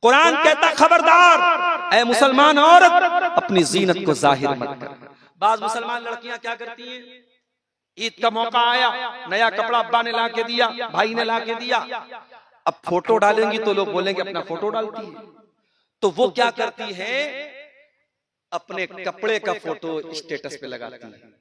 कुरान कहता खबरदार ऐ मुसलमान औरत अपनी जीनत को जाहिर मत कर। बाज मुसलमान लड़कियां क्या करती हैं, ईद का मौका आया, नया कपड़ा अब्बा ने ला के दिया, भाई ने ला के दिया, अब फोटो डालेंगी तो लोग बोलेंगे अपना फोटो डालती है, तो वो क्या करती है, अपने कपड़े का फोटो स्टेटस पे लगाती है,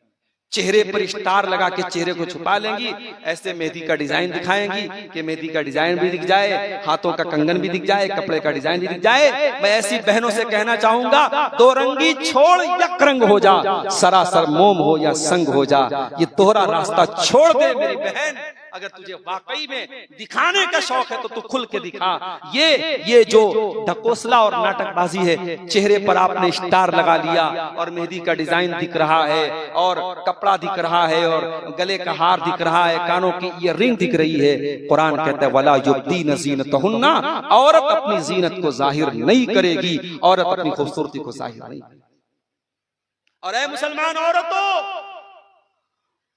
चेहरे पर स्टार लगा के चेहरे को छुपा लेंगी, ऐसे मेहंदी का डिजाइन दिखाएंगी कि मेहंदी का डिजाइन भी दिख जाए, हाथों का कंगन भी दिख जाए, कपड़े का डिजाइन भी दिख जाए। मैं ऐसी बहनों से कहना चाहूंगा, दो रंगी छोड़ यक रंग हो जा, सरासर मोम हो या संग हो जा, ये तोहरा रास्ता छोड़ दे मेरी बहन। अगर तुझे वाकई में दिखाने का शौक है तो तू खुल के दिखा। ये जो ढकोसला और नाटकबाजी है, चेहरे पर आपने स्टार लगा लिया और मेहंदी का डिजाइन दिख रहा है और कपड़ा दिख रहा है और गले का हार दिख रहा है, कानों की ईयररिंग दिख रही है। कुरान कहता है वला युब्दीन ज़ीनतहुन्ना, औरत अपनी जीनत को जाहिर नहीं करेगी, औरत अपनी खूबसूरती को जाहिर नहीं करेगी। और ऐ मुसलमान औरतों,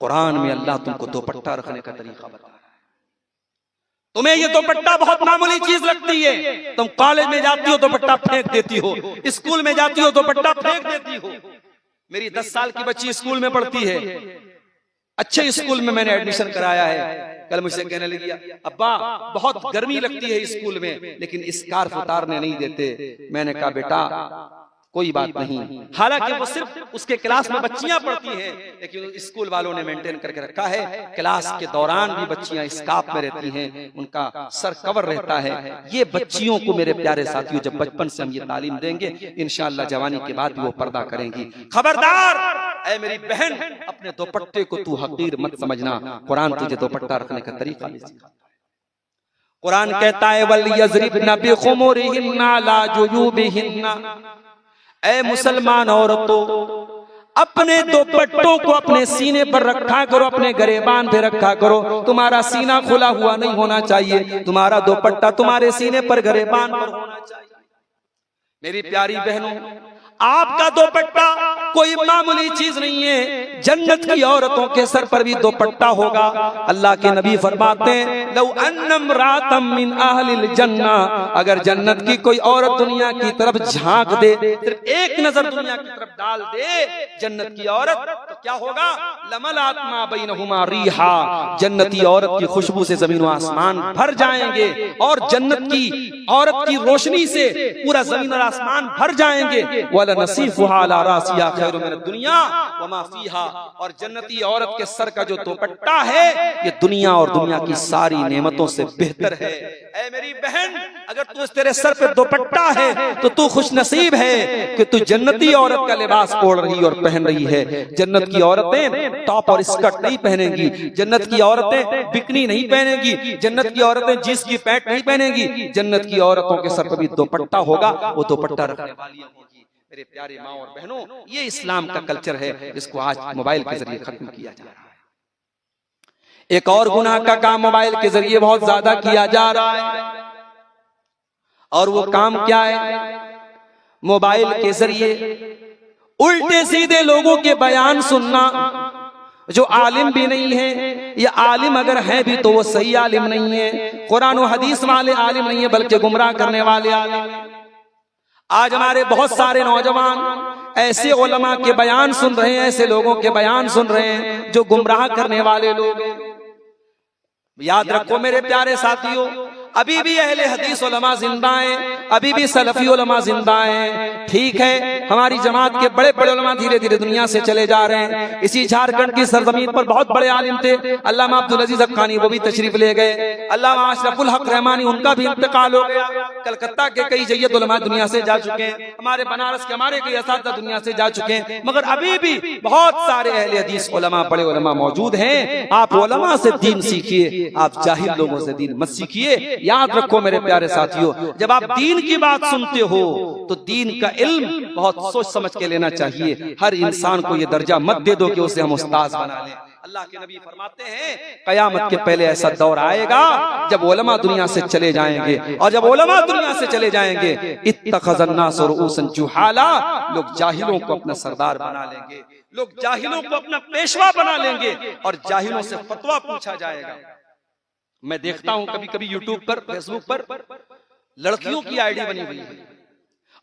कुरान में अल्लाह तुमको दुपट्टा रखने का तरीका बता रहा है। तुम्हें ये दुपट्टा बहुत मामूली चीज लगती है, तुम कॉलेज में जाती हो दुपट्टा फेंक देती हो, स्कूल में जाती हो दुपट्टा फेंक देती हो। मेरी 10 साल की बच्ची स्कूल में पढ़ती है, अच्छे स्कूल में मैंने एडमिशन कराया है। कल मुझसे कहने लगी अब्बा बहुत गर्मी लगती है स्कूल में, लेकिन स्कार्फ उतारने नहीं देते। मैंने कहा बेटा कोई बात नहीं, हालांकि वो सिर्फ उसके क्लास में बच्चियां पढ़ती हैं, लेकिन स्कूल वालों ने मेंटेन करके रखा है, क्लास के दौरान भी बच्चियां स्कार्फ में रहती हैं, उनका सर कवर रहता है। ये बच्चियों को मेरे प्यारे साथियों जब बचपन से हम ये तालीम देंगे, इंशाअल्लाह जवानी के बाद भी वो पर्दा करेंगी। खबरदार ऐ मेरी बहन, अपने दुपट्टे को तू हकीर मत समझना, कुरान तुझे दुपट्टा रखने का तरीका भी सिखाता है। कुरान कहता है वलयज़रिबना बिखुमुरिहिन्ना ला जुयूबिहिन्ना, ऐ मुसलमान औरतों अपने दुपट्टों को अपने सीने पर रखा करो, अपने गरेबान पे रखा करो। तुम्हारा सीना खुला हुआ नहीं होना चाहिए, तुम्हारा दुपट्टा तुम्हारे सीने पर गरेबान पर होना चाहिए। मेरी प्यारी बहनों, आपका दुपट्टा कोई मामूली चीज नहीं है, जन्नत की औरतों के सर पर भी दुपट्टा होगा। अल्लाह के नबी फरमाते हैं लौ अन्नम रातम मिन अहलिल जन्ना, अगर जन्नत की कोई औरत दुनिया की तरफ झांक दे, सिर्फ एक नजर दुनिया की तरफ डाल दे जन्नत की औरत, तो क्या होगा, लमलात मा बैनहुमा रीहा, जन्नती औरत की खुशबू से जमीन व आसमान भर जाएंगे, और जन्नत की औरत की रोशनी से पूरा जमीन और आसमान भर जाएंगे। वला नसीफुहा अला रासिया खैरु मिन दुनिया व मा फीहा, और जन्नती औरत के सर का जो दुपट्टा है ये दुनिया और दुनिया की सारी नेमतों से बेहतर है। ऐ मेरी बहन, अगर तू तेरे सर पे दुपट्टा है तो तू खुश नसीब है कि तू जन्नती औरत का लिबास ओढ़ रही और पहन रही है। जन्नत की औरतें टॉप और स्कर्ट नहीं पहनेंगी, जन्नत की औरतें बिकनी नहीं पहनेंगी, जन्नत की औरतें जींस की पैंट नहीं पहनेंगी, जन्नत की औरतों के सर पर भी दुपट्टा होगा, वो दुपट्टा रखने वाली होगी। मेरे प्यारे माँ और बहनों, ये इस्लाम का कल्चर है जिसको आज मोबाइल के जरिए खत्म किया जा रहा है। एक और गुनाह का काम मोबाइल के जरिए बहुत ज्यादा किया जा रहा है, और वो काम क्या है, मोबाइल के जरिए उल्टे सीधे लोगों के बयान सुनना, जो आलिम भी नहीं है, या आलिम अगर है भी तो वो सही आलिम नहीं है, कुरान और हदीस वाले आलिम नहीं है, बल्कि गुमराह करने वाले आलिम। आज हमारे बहुत सारे नौजवान ऐसे उलमा के बयान सुन रहे हैं, ऐसे लोगों के बयान सुन रहे हैं जो गुमराह करने वाले लोग हैं। याद रखो मेरे प्यारे साथियों, अभी भी अहले हदीस उलमा जिंदा हैं, अभी भी सलफी उलमा जिंदा हैं। ठीक है, हमारी जमात के बड़े बड़े उलमा धीरे धीरे दुनिया से चले जा रहे हैं। इसी झारखंड की सरजमीन पर बहुत बड़े आलिम थे, अल्लामा अब्दुल अजीज हक्कानी, वो भी तशरीफ ले गए। अल्लामा अशरफुल हक रहमानी, उनका भी इंतकाल हो गया। कलकत्ता के कई जय्यद उलमा दुनिया से जा चुके हैं, हमारे बनारस के हमारे कई असातिज़ा दुनिया से जा चुके हैं, मगर अभी भी बहुत सारे अहले हदीस उलमा, बड़े उलमा मौजूद हैं। आप उलमा से दीन सीखिए, आप जाहिल लोगों से दीन मत सीखिए। याद रखो मेरे प्यारे साथियों, जब आप दीन की बात सुनते हो तो दीन का इल्म बहुत सोच समझ के लेना चाहिए। हर इंसान को ये दर्जा मत दे दो कि उसे हम उस्ताद बना लें। अल्लाह के नबी फरमाते हैं कयामत के पहले ऐसा दौर आएगा जब उलमा दुनिया से चले जाएंगे, और जब उलमा दुनिया से चले जाएंगे इत्तखज़न्नास रुऊसन जुहाला, लोग जाहिलों को अपना सरदार बना लेंगे, लोग जाहिलों को अपना पेशवा बना लेंगे, और जाहिलों से फतवा पूछा जाएगा। मैं देखता हूं कभी कभी यूट्यूब पर, फेसबुक पर लड़कियों की आईडी बनी हुई है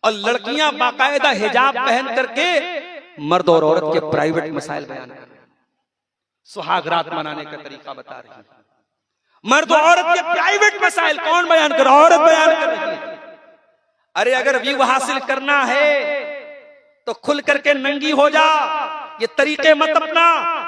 और लड़कियां बाकायदा हिजाब पहन करके मर्द और औरत के प्राइवेट मसाइल बयान कर रहे हैं, सुहागरात मनाने का तरीका बता रही है। मर्द और औरत के प्राइवेट मसाइल कौन बयान कर रहा है? औरत बयान कर रही है। अरे अगर व्यू हासिल करना है तो खुल करके नंगी हो जा, ये तरीके मत अपना,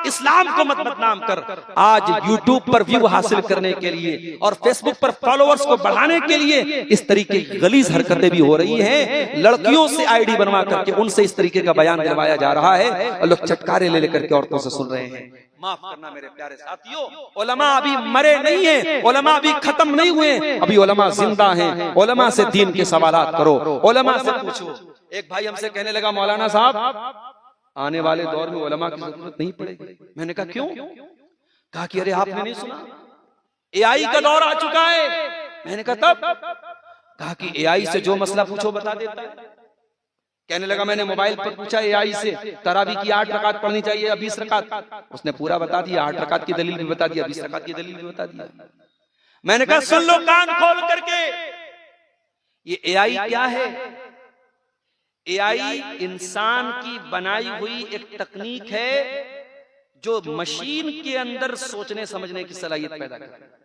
इस्लाम को मत बदनाम कर। आज YouTube पर व्यू हासिल करने के लिए और Facebook पर फॉलोअर्स को बढ़ाने के लिए इस तरीके की गलीज हरकतें भी हो रही हैं। लड़कियों से आईडी बनवा करके उनसे इस तरीके का बयान दिलवाया जा रहा है और लोग चटकारे ले लेकर के औरतों से सुन रहे हैं। माफ करना मेरे प्यारे साथियों, उलमा अभी मरे नहीं हैं, उलमा अभी खत्म नहीं हुए, अभी उलमा जिंदा हैं। उलमा से दीन के सवालात करो, उलमा से पूछो। एक भाई हमसे कहने लगा, मौलाना साहब आने वाले दौर में उलमा की जरूरत नहीं पड़ेगी। मैंने कहा क्यों? कहा कि अरे आपने नहीं सुना एआई का दौर आ चुका है। मैंने कहा तब? कहा कि एआई से जो मसला पूछो बता देता है। कहने लगा मैंने मोबाइल पर पूछा एआई से तरावी की 8 रकात पढ़नी चाहिए या 20 रकात, उसने पूरा बता दिया, 8 रकात की दलील भी बता दिया, 20 रकात की दलील भी बता दिया। मैंने कहा सुन लो कान खोल करके, ये एआई क्या है? एआई इंसान की बनाई हुई एक तकनीक है जो मशीन के अंदर सोचने समझने की सलाहियत पैदा करती है।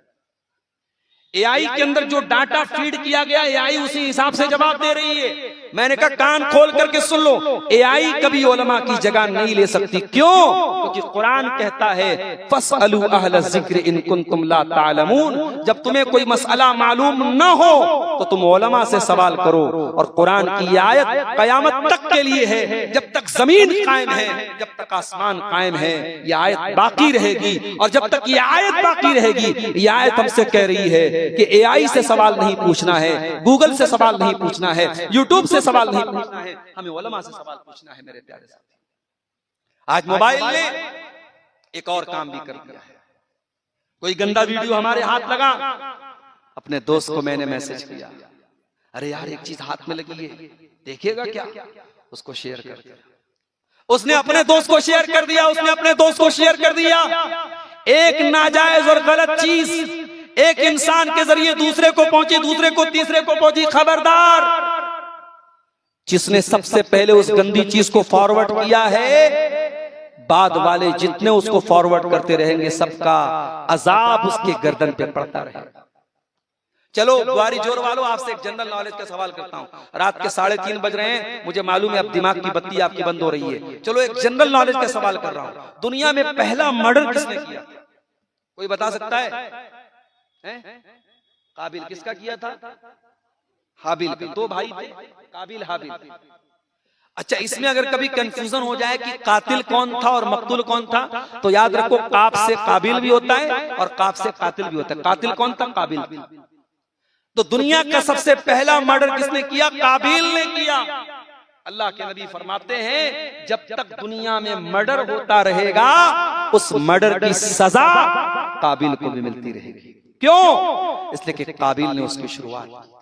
एआई के अंदर जो डाटा फीड किया गया, एआई उसी हिसाब से जवाब दे रही है। मैंने कहा कान खोल करके सुन लो, एआई कभी उलमा की जगह नहीं ले सकती। क्यों? क्योंकि कुरान कहता है फसअलू अहल ज़िक्र इन कुंतुम ला तालमून, जब तुम्हें कोई मसला मालूम न हो तो तुम उलमा से सवाल करो। और कुरान की आयत कयामत तक के लिए है, जब तक जमीन कायम है, जब तक आसमान कायम है, ये आयत बाकी रहेगी। और जब तक ये आयत बाकी रहेगी, ये आयत हमसे कह रही है कि एआई से सवाल नहीं पूछना है, गूगल से सवाल नहीं पूछना है, यूट्यूब से सवाल नहीं पूछना है, हमें उलमा से सवाल पूछना है। मेरे प्यारे साथी, आज मोबाइल ने एक और काम भी कर दिया है। कोई गंदा वीडियो हमारे हाथ लगा, अपने दोस्त को मैंने मैसेज किया, अरे यार एक चीज हाथ में लगी है, देखिएगा क्या? उसको शेयर कर दिया, उसने अपने दोस्त को शेयर कर दिया, उसने अपने दोस्त को शेयर कर दिया। एक नाजायज और गलत चीज एक इंसान के जरिए दूसरे को पहुंची, दूसरे को तीसरे को पहुंची। खबरदार, जिसने सबसे पहले उस गंदी चीज को फॉरवर्ड किया है, बाद वाले जितने उसको फॉरवर्ड करते रहेंगे सबका अजाब उसके गर्दन पे पड़ता रहेगा। चलो बुआरी जोर वालों, आपसे एक जनरल नॉलेज का सवाल करता हूं। रात के 3:30 बज रहे हैं, मुझे मालूम है अब दिमाग की बत्ती आपकी बंद हो रही है। चलो एक जनरल नॉलेज का सवाल कर रहा हूं, दुनिया में पहला मर्डर किसने किया? कोई बता सकता है? काबिल किसका किया था? हाबिल का। 2 भाई थे, काबिल हाबिल। अच्छा, इसमें अगर कभी कंफ्यूजन हो जाए कि कातिल कौन था और मकतूल कौन था, तो याद रखो काफ से काबिल भी होता है और काफ से कातिल भी होता है। कातिल कौन था? काबिल। तो दुनिया का सबसे पहला मर्डर किसने किया? काबिल ने किया। अल्लाह के नबी फरमाते हैं जब तक दुनिया में मर्डर होता रहेगा, उस मर्डर की सजा काबिल को भी मिलती रहेगी। क्यों? इसलिए कि काबिल ने उसकी शुरुआत की।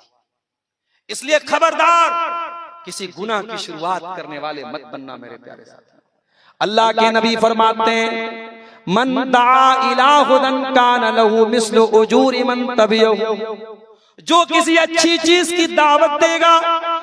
इसलिए खबरदार, किसी गुनाह की शुरुआत करने वाले मत बनना मेरे प्यारे साथी। अल्लाह के नबी फरमाते हैं मन दआ इला हुदन कान लहू मिस्लु उजूरि मन तबियहु, जो किसी अच्छी चीज की दावत देगा,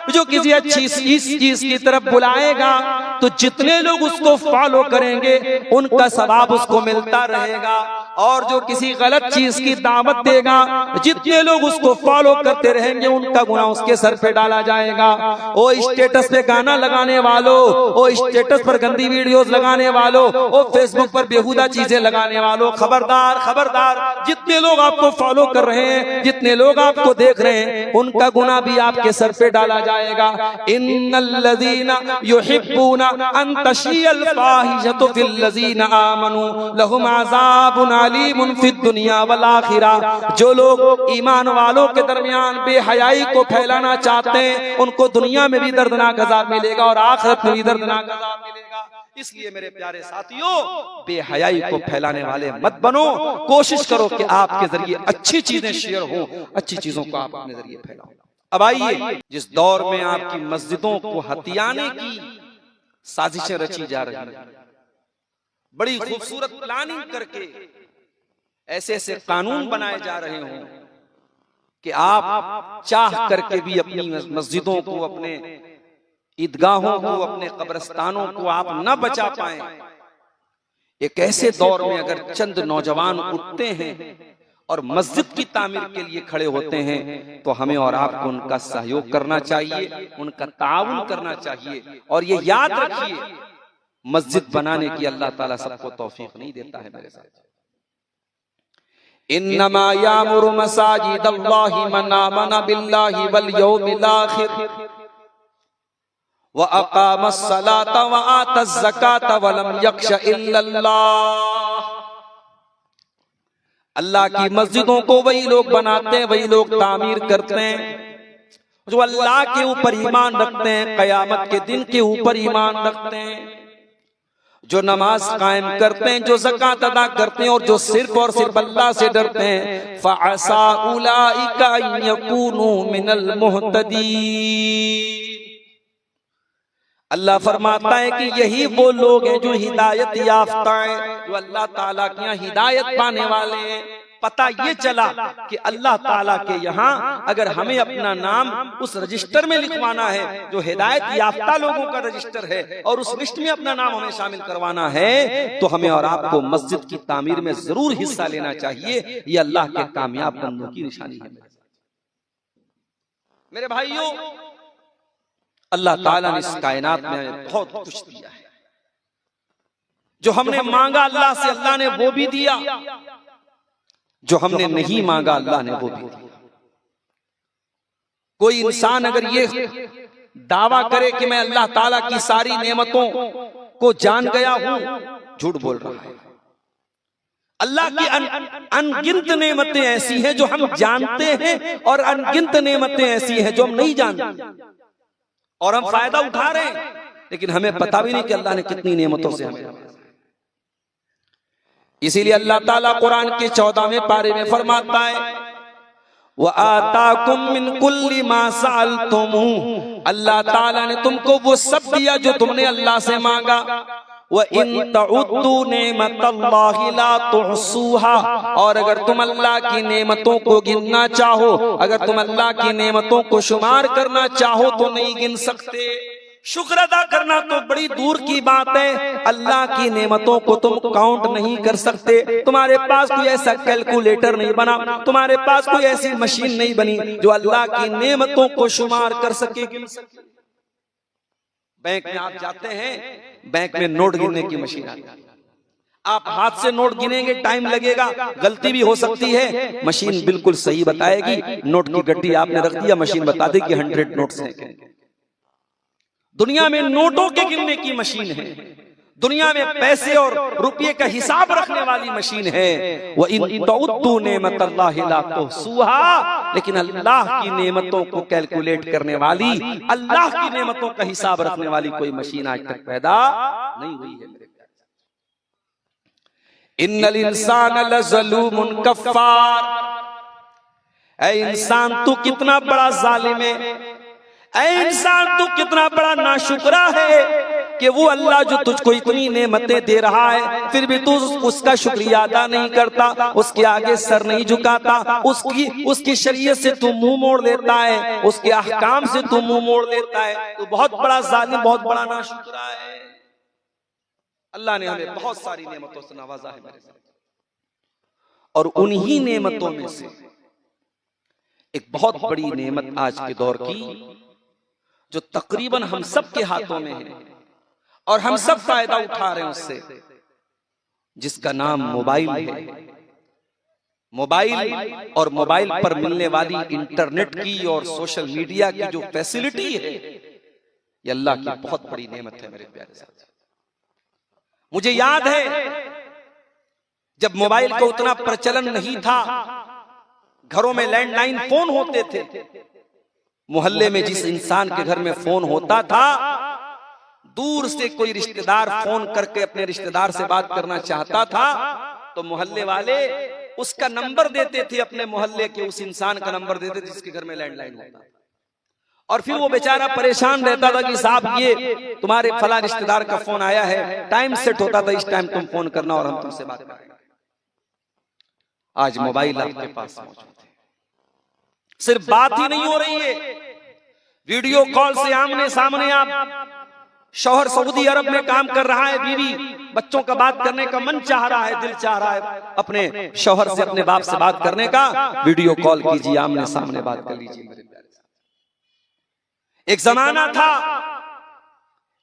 जो किसी अच्छी चीज की तरफ बुलाएगा, तो जितने लोग उसको फॉलो करेंगे उनका सवाब उसको मिलता रहेगा। और जो किसी गलत चीज की दावत देगा, जितने लोग उसको फॉलो करते रहेंगे उनका गुनाह उसके सर पे डाला जाएगा। ओ स्टेटस पे गाना लगाने वालों, ओ स्टेटस पर गंदी वीडियोस लगाने वालों, ओ फेसबुक पर बेहुदा चीजें लगाने वालों, खबरदार खबरदार, जितने लोग आपको फॉलो कर रहे हैं, जितने लोग आपको देख रहे हैं, उनका गुनाह भी आपके सर पे डाला जाएगा। इन्नल्लज़ीना युहिब्बूना अन तशियल फाहिशतु फिल्लज़ीना आमनू लहुम अज़ाबुन अलीमुन फिद दुनिया वल आखिरा, जो लोग ईमान वालों के दरमियान बेहयाई को फैलाना चाहते हैं, उनको दुनिया में भी दर्दनाक अज़ाब मिलेगा और आखिरत में भी दर्दनाक अज़ाब मिलेगा। इसलिए मेरे प्यारे साथियों, बेहयाई को फैलाने वाले मत बनो। कोशिश करो कि आपके जरिए अच्छी चीजें शेयर हो, अच्छी चीजों को आप अपने जरिए फैलाओ। अब आइए, जिस दौर में आपकी मस्जिदों को हथियाने की साजिशें रची जा रही हैं, बड़ी खूबसूरत प्लानिंग करके ऐसे ऐसे कानून बनाए जा रहे हों कि आप चाह करके भी अपनी मस्जिदों को, अपने ईदगाहों को, अपने कब्रिस्तानों को आप न बचा पाए। एक ऐसे दौर में अगर चंद नौजवान उठते हैं और मस्जिद की तामीर के लिए खड़े होते हैं तो हमें और आपको उनका सहयोग करना चाहिए, उनका ताउन करना चाहिए। और ये याद रखिए, मस्जिद बनाने की अल्लाह ताला सबको तौफीक नहीं देता है मेरे साथ। इन्नमा यामुरु मसाजिदल्लाहि मन आमना बिल्लाहि वल यौमिल आखिर व अकामस सलाता व आतज ज़काता व लम यख्शा इल्लल्लाह। अल्लाह की मस्जिदों को वही लोग बनाते हैं, वही लोग तामीर करते हैं जो अल्लाह के ऊपर ईमान रखते हैं, कयामत के दिन के ऊपर ईमान रखते हैं, जो नमाज कायम करते हैं, जो ज़कात अदा करते हैं और जो सिर्फ और सिर्फ अल्लाह से डरते हैं। फ़असा उलाइका यकूनू मिनल मुहतदीन। अल्लाह फरमाता है कि यही वो लोग हैं जो हिदायत याफ्ता हैं, जो अल्लाह ताला के यहाँ हिदायत पाने वाले हैं। पता ये चला कि अल्लाह ताला के यहाँ अगर हमें अपना नाम उस रजिस्टर में लिखवाना है जो हिदायत याफ्ता लोगों का रजिस्टर है, और उस लिस्ट में अपना नाम हमें शामिल करवाना है, तो हमें और आपको मस्जिद की तामीर में जरूर हिस्सा लेना चाहिए। ये अल्लाह के कामयाब बंदों की निशानी है। मेरे भाइयों, अल्लाह ताला ने इस कायनात में बहुत कुछ दिया है। जो हमने मांगा अल्लाह से, अल्लाह ने वो भी दिया। जो हमने नहीं मांगा, अल्लाह ने वो भी दिया। कोई इंसान अगर ये दावा करे कि मैं अल्लाह ताला की सारी नेमतों को जान गया हूं, झूठ बोल रहा है। अल्लाह की अनगिनत नेमतें ऐसी हैं जो हम जानते हैं, और अनगिनत नेमतें ऐसी हैं जो हम नहीं जानते, और हम फायदा उठा रहे हैं, लेकिन हमें पता भी नहीं कि अल्लाह ने कितनी नेमतों से हमें। इसीलिए अल्लाह ताला कुरान के 14वें पारे में फरमाता है, व आताकुम मिन कुल्ली मा सअलतुमू। अल्लाह ताला ने तुमको वो सब दिया जो तुमने अल्लाह से मांगा। व इन तउद्दू नेमतल्लाहि ला तुहसूहा। और अगर तुम अल्लाह की नेमतों को गिनना चाहो, अगर तुम अल्लाह की नेमतों को शुमार करना चाहो तो नहीं गिन सकते। शुक्र अदा करना तो बड़ी दूर की बात है, अल्लाह की नेमतों को तुम काउंट नहीं कर सकते। तुम्हारे पास कोई ऐसा कैलकुलेटर नहीं बना, तुम्हारे पास कोई ऐसी मशीन नहीं बनी जो अल्लाह की नेमतों को शुमार कर सके, गिन सके। बैंक में आप जाते हैं, बैंक में नोट गिनने की मशीन आती है। आप हाथ से नोट गिनेंगे, टाइम लगेगा, गलती भी हो सकती है। मशीन बिल्कुल सही बताएगी। नोट की गड्डी आपने रख दिया, मशीन बता देगी 100 नोट्स हैं। दुनिया में नोटों के गिनने की मशीन है, दुनिया में पैसे और रुपये का हिसाब रखने वाली मशीन है। वो इन तउद्दू नेमतल्लाहि ला तुहसूहा। लेकिन अल्लाह की नेमतों को कैलकुलेट करने वाली, अल्लाह की नेमतों का हिसाब रखने वाली कोई मशीन आज तक पैदा नहीं हुई है। इन्नल इंसान लज़लूमुन कफ़्फ़ार। ऐ इंसान तू कितना बड़ा जालिम है, ऐ इंसान तू कितना बड़ा नाशुक्रा है कि वो अल्लाह जो तुझको इतनी नेमतें दे रहा है, फिर भी तू उसका शुक्रिया अदा नहीं करता, उसके आगे सर नहीं झुकाता, उसकी शरीयत से तू मुंह मोड़ लेता है, उसके अहकाम से तू मुंह मोड़ लेता है। तो बहुत बड़ा जालिम, बहुत बड़ा नाशुक्रा है। अल्लाह ने हमें बहुत सारी नेमतों से नवाजा है मेरे साथ, और उन्हीं नेमतों में से एक बहुत बड़ी नेमत आज के दौर की जो तकरीबन हम सब के हाथों में है और हम सब फायदा उठा रहे हैं उससे, जिसका नाम मोबाइल है। मोबाइल और मोबाइल पर मिलने वाली इंटरनेट की और सोशल मीडिया की जो फैसिलिटी है, ये अल्लाह की बहुत बड़ी नेमत है मेरे प्यारे साथ। मुझे याद है जब मोबाइल का उतना प्रचलन नहीं था, घरों में लैंडलाइन फोन होते थे। मोहल्ले में जिस इंसान के घर में फोन होता था, दूर से कोई रिश्तेदार फोन करके अपने रिश्तेदार से बात करना चाहता था तो मोहल्ले वाले उसका नंबर देते थे, अपने मोहल्ले के उस इंसान का नंबर देते थे जिसके घर में लैंडलाइन होता। और फिर वो बेचारा परेशान रहता था कि साहब ये तुम्हारे फला रिश्तेदार का फोन आया है, टाइम सेट होता था, इस टाइम तुम फोन करना और हम तुमसे बात करेंगे। आज मोबाइल आपके पास मौजूद है, सिर्फ बात ही नहीं हो रही है, वीडियो कॉल से आमने सामने आप, शौहर सऊदी अरब में काम कर रहा है, बीवी बच्चों का बात करने का मन चाह रहा है, दिल चाह रहा है अपने शौहर से, अपने बाप से बात करने का, वीडियो कॉल कीजिए, आमने सामने बात कर लीजिए। मेरे प्यारे, एक जमाना था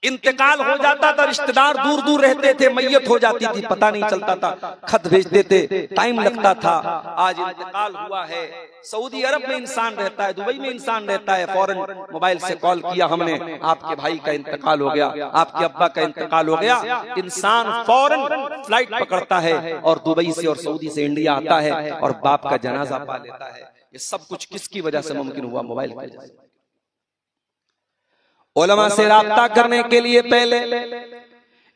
इंतकाल हो जाता था, रिश्तेदार दूर दूर रहते थे, मैयत हो जाती थी, पता नहीं चलता था, खत भेजते थे, टाइम लगता था। आज इंतकाल हुआ है, सऊदी अरब में इंसान रहता है, दुबई में इंसान रहता है, फौरन मोबाइल से कॉल किया हमने, आपके भाई का इंतकाल हो गया, आपके अब्बा का इंतकाल हो गया, इंसान फौरन फ्लाइट पकड़ता है और दुबई से और सऊदी से इंडिया आता है और बाप का जनाजा पा लेता है। ये सब कुछ किसकी वजह से मुमकिन हुआ? मोबाइल की वजह से। उलमा से राब्ता करने के लिए पहले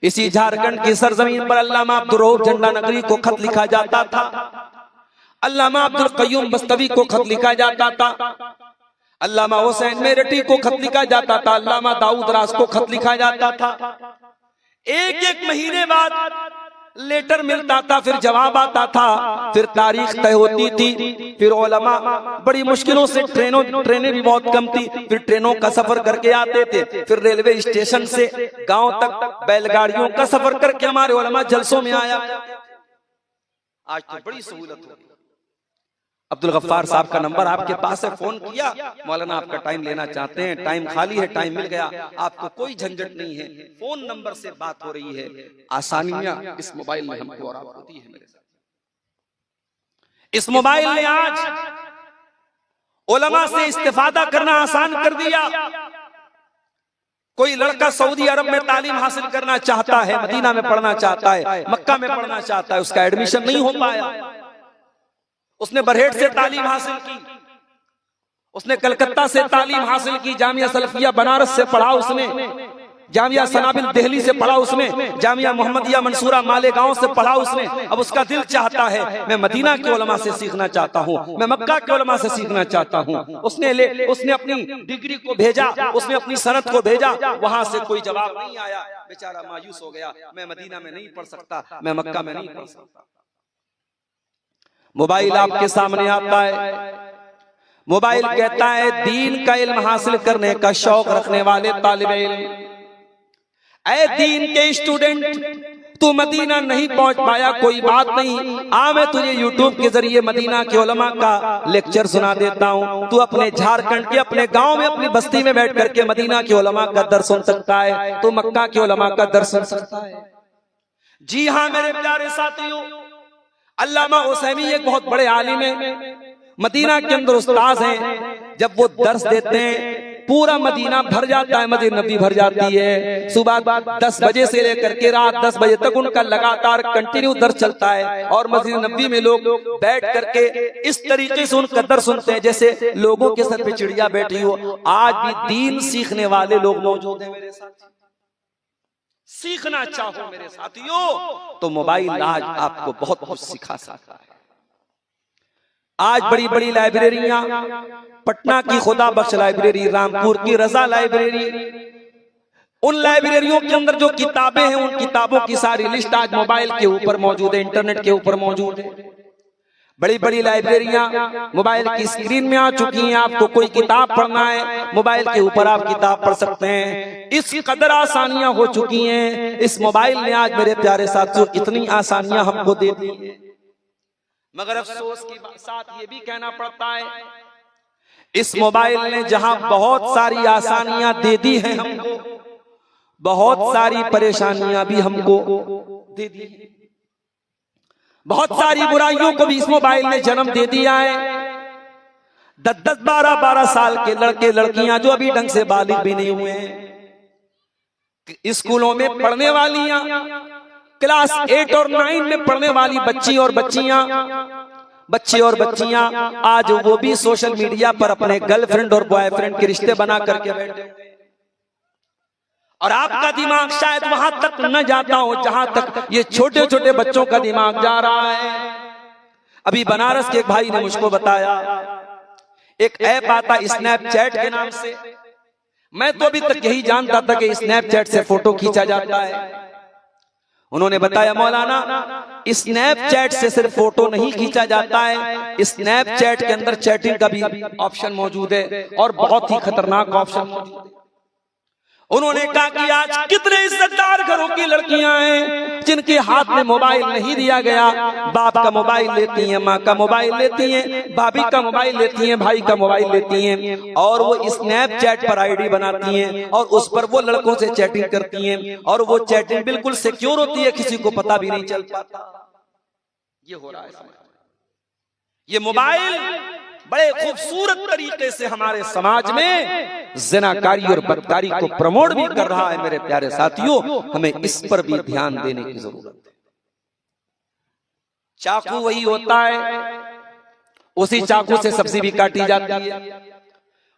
इसी झारखंड की सरजमीन पर अल्लामा अब्दुल रऊफ झंडा नगरी को खत लिखा जाता था, अल्लामा अब्दुल कय्यूम बस्तवी को खत लिखा जाता था, अल्लामा हुसैन मेरठी को खत लिखा जाता था, अल्लामा दाऊद रास को खत लिखा जाता था। एक एक महीने बाद लेटर मिलता था, फिर जवाब आता था, फिर तारीख तय होती थी, फिर उलमा बड़ी मुश्किलों से, ट्रेनें भी बहुत कम थी, फिर ट्रेनों का सफर करके आते थे, फिर रेलवे स्टेशन से गांव तक बैलगाड़ियों का सफर करके हमारे उलमा जलसों में आया। आज तो बड़ी सहूलत हो गई। अब्दुल गफ्फार साहब का नंबर आपके पास है, फोन किया, मौलाना आपका टाइम लेना चाहते हैं, टाइम खाली है, टाइम मिल गया, आपको कोई झंझट नहीं है, फोन नंबर से बात हो रही है। आसानियां इस मोबाइल में हमको और आपको होती है। मेरे साथ इस मोबाइल ने आज उलमा से इस्तिफादा करना आसान कर दिया। कोई लड़का सऊदी अरब में तालीम हासिल करना चाहता है, मदीना में पढ़ना चाहता है, मक्का में पढ़ना चाहता है, उसका एडमिशन नहीं हो पाया, उसने बरहेट से तालीम हासिल की, उसने कलकत्ता से तालीम हासिल की, जामिया सलफिया बनारस से पढ़ा उसने, जामिया सनाबिल दिल्ली से पढ़ा उसने, जामिया मोहम्मदिया मंसूरा मालेगांव से पढ़ा उसने। अब उसका दिल चाहता है मैं मदीना के उलमा से सीखना चाहता हूँ, मैं मक्का के उलमा से सीखना चाहता हूँ। उसने अपनी डिग्री को भेजा, उसने अपनी सनद को भेजा, वहां से कोई जवाब नहीं आया, बेचारा मायूस हो गया, मैं मदीना में नहीं पढ़ सकता, मैं मक्का में नहीं पढ़ सकता। मोबाइल आपके सामने आता है, मोबाइल कहता है दीन का इल्म हासिल करने का शौक रखने वाले तालिब इल्म, ऐ दीन के स्टूडेंट, तू मदीना नहीं पहुंच पाया, कोई बात नहीं, आ मैं तुझे यूट्यूब के जरिए मदीना के उलमा का लेक्चर सुना देता हूँ। तू अपने झारखंड के अपने गांव में अपनी बस्ती में बैठ करके मदीना के उलमा का दर्स सुन सकता है, तू मक्का के उलमा का दर्स सुन सकता है। जी हाँ मेरे प्यारे साथियों, अल्लामा हुसैनी एक बहुत बड़े आलिम हैं, मदीना के अंदर उस्ताद हैं, जब वो दर्स देते हैं पूरा मदीना भर जाता है, मदीना नबी भर जाती है। सुबह 10 बजे से लेकर के रात 10 बजे तक उनका लगातार कंटिन्यू दर्स चलता है और मदीना नबी में लोग बैठ करके इस तरीके से उनका दर्स सुनते हैं जैसे लोगों के सर पे चिड़िया बैठी हो। आज भी दीन सीखने वाले लोग मौजूद हैं मेरे साथ। सीखना चाहो मेरे साथियों तो मोबाइल आज आपको बहुत कुछ सिखा सकता है। आज बड़ी बड़ी लाइब्रेरियां, पटना की खुदा बख्श लाइब्रेरी, रामपुर की रजा लाइब्रेरी, उन लाइब्रेरियों के अंदर जो किताबें हैं उन किताबों की सारी लिस्ट आज मोबाइल के ऊपर मौजूद है, इंटरनेट के ऊपर मौजूद है। बड़ी बड़ी लाइब्रेरियां मोबाइल की स्क्रीन में आ चुकी हैं। आपको कोई किताब पढ़ना है मोबाइल के ऊपर आप किताब पढ़ सकते हैं। इस कदर आसानियां हो चुकी हैं इस मोबाइल ने आज मेरे प्यारे साथियों, इतनी आसानियां हमको दे दी है। मगर अफसोस के साथ ये भी कहना पड़ता है इस मोबाइल ने जहां बहुत सारी आसानियां दे दी हैं हमको, बहुत सारी परेशानियां भी हमको दे दी है। बहुत सारी बुराइयों को भी इस मोबाइल ने जन्म दे दिया है। 10-10, 12-12 साल के लड़के लड़कियां जो अभी ढंग से बालिग भी नहीं हुए हैं, स्कूलों में पढ़ने वालियां, क्लास 8 और 9 में पढ़ने वाली बच्चे और बच्चियां आज वो भी सोशल मीडिया पर अपने गर्लफ्रेंड और बॉयफ्रेंड के रिश्ते बना करके बैठे। और आपका दिमाग शायद वहां तक न जाता हो जहां तक ये छोटे छोटे बच्चों का दिमाग जा रहा है। अभी बनारस के एक भाई ने मुझको बताया एक ऐप आता स्नैपचैट के नाम से। मैं तो अभी तक यही जानता था कि स्नैपचैट से फोटो खींचा जाता है। उन्होंने बताया मौलाना स्नैपचैट से सिर्फ फोटो नहीं खींचा जाता है, स्नैपचैट के अंदर चैटिंग का भी ऑप्शन मौजूद है और बहुत ही खतरनाक ऑप्शन मौजूद है। उन्होंने कहा कि आज कितने इज्जतदार घरों की लड़कियां हैं जिनके हाथ में मोबाइल नहीं दिया गया, बाप का मोबाइल लेती हैं, माँ का मोबाइल लेती हैं, भाभी का मोबाइल लेती हैं, भाई का मोबाइल लेती हैं और वो स्नैपचैट पर आईडी बनाती हैं और उस पर वो लड़कों से चैटिंग करती हैं और वो चैटिंग बिल्कुल सिक्योर होती है, किसी को पता भी नहीं चल पाता। ये हो रहा है। ये मोबाइल बड़े खूबसूरत तरीके से हमारे समाज में ज़िनाकारी और बदकारी को प्रमोट भी कर रहा है। मेरे प्यारे साथियों, हमें इस पर भी ध्यान देने की जरूरत है। चाकू वही होता है, उसी चाकू से सब्जी भी काटी जाती है,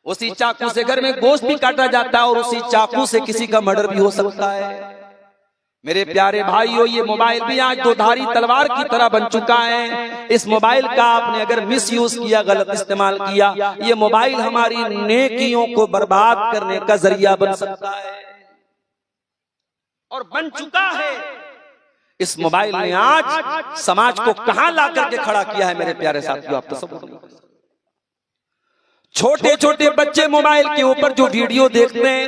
उसी चाकू से घर में गोश्त भी काटा जाता है और उसी चाकू से किसी का मर्डर भी हो सकता है। मेरे प्यारे भाइयों, ये मोबाइल भी आज दोधारी तलवार की तरह बन चुका है। इस मोबाइल का आपने अगर मिसयूज किया, गलत इस्तेमाल किया, ये मोबाइल हमारी नेकियों को बर्बाद करने का जरिया बन सकता है और बन चुका है। इस मोबाइल ने आज समाज को कहां ला करके खड़ा किया है मेरे प्यारे साथियों, आप तो सब छोटे छोटे बच्चे मोबाइल के ऊपर जो वीडियो देखते हैं,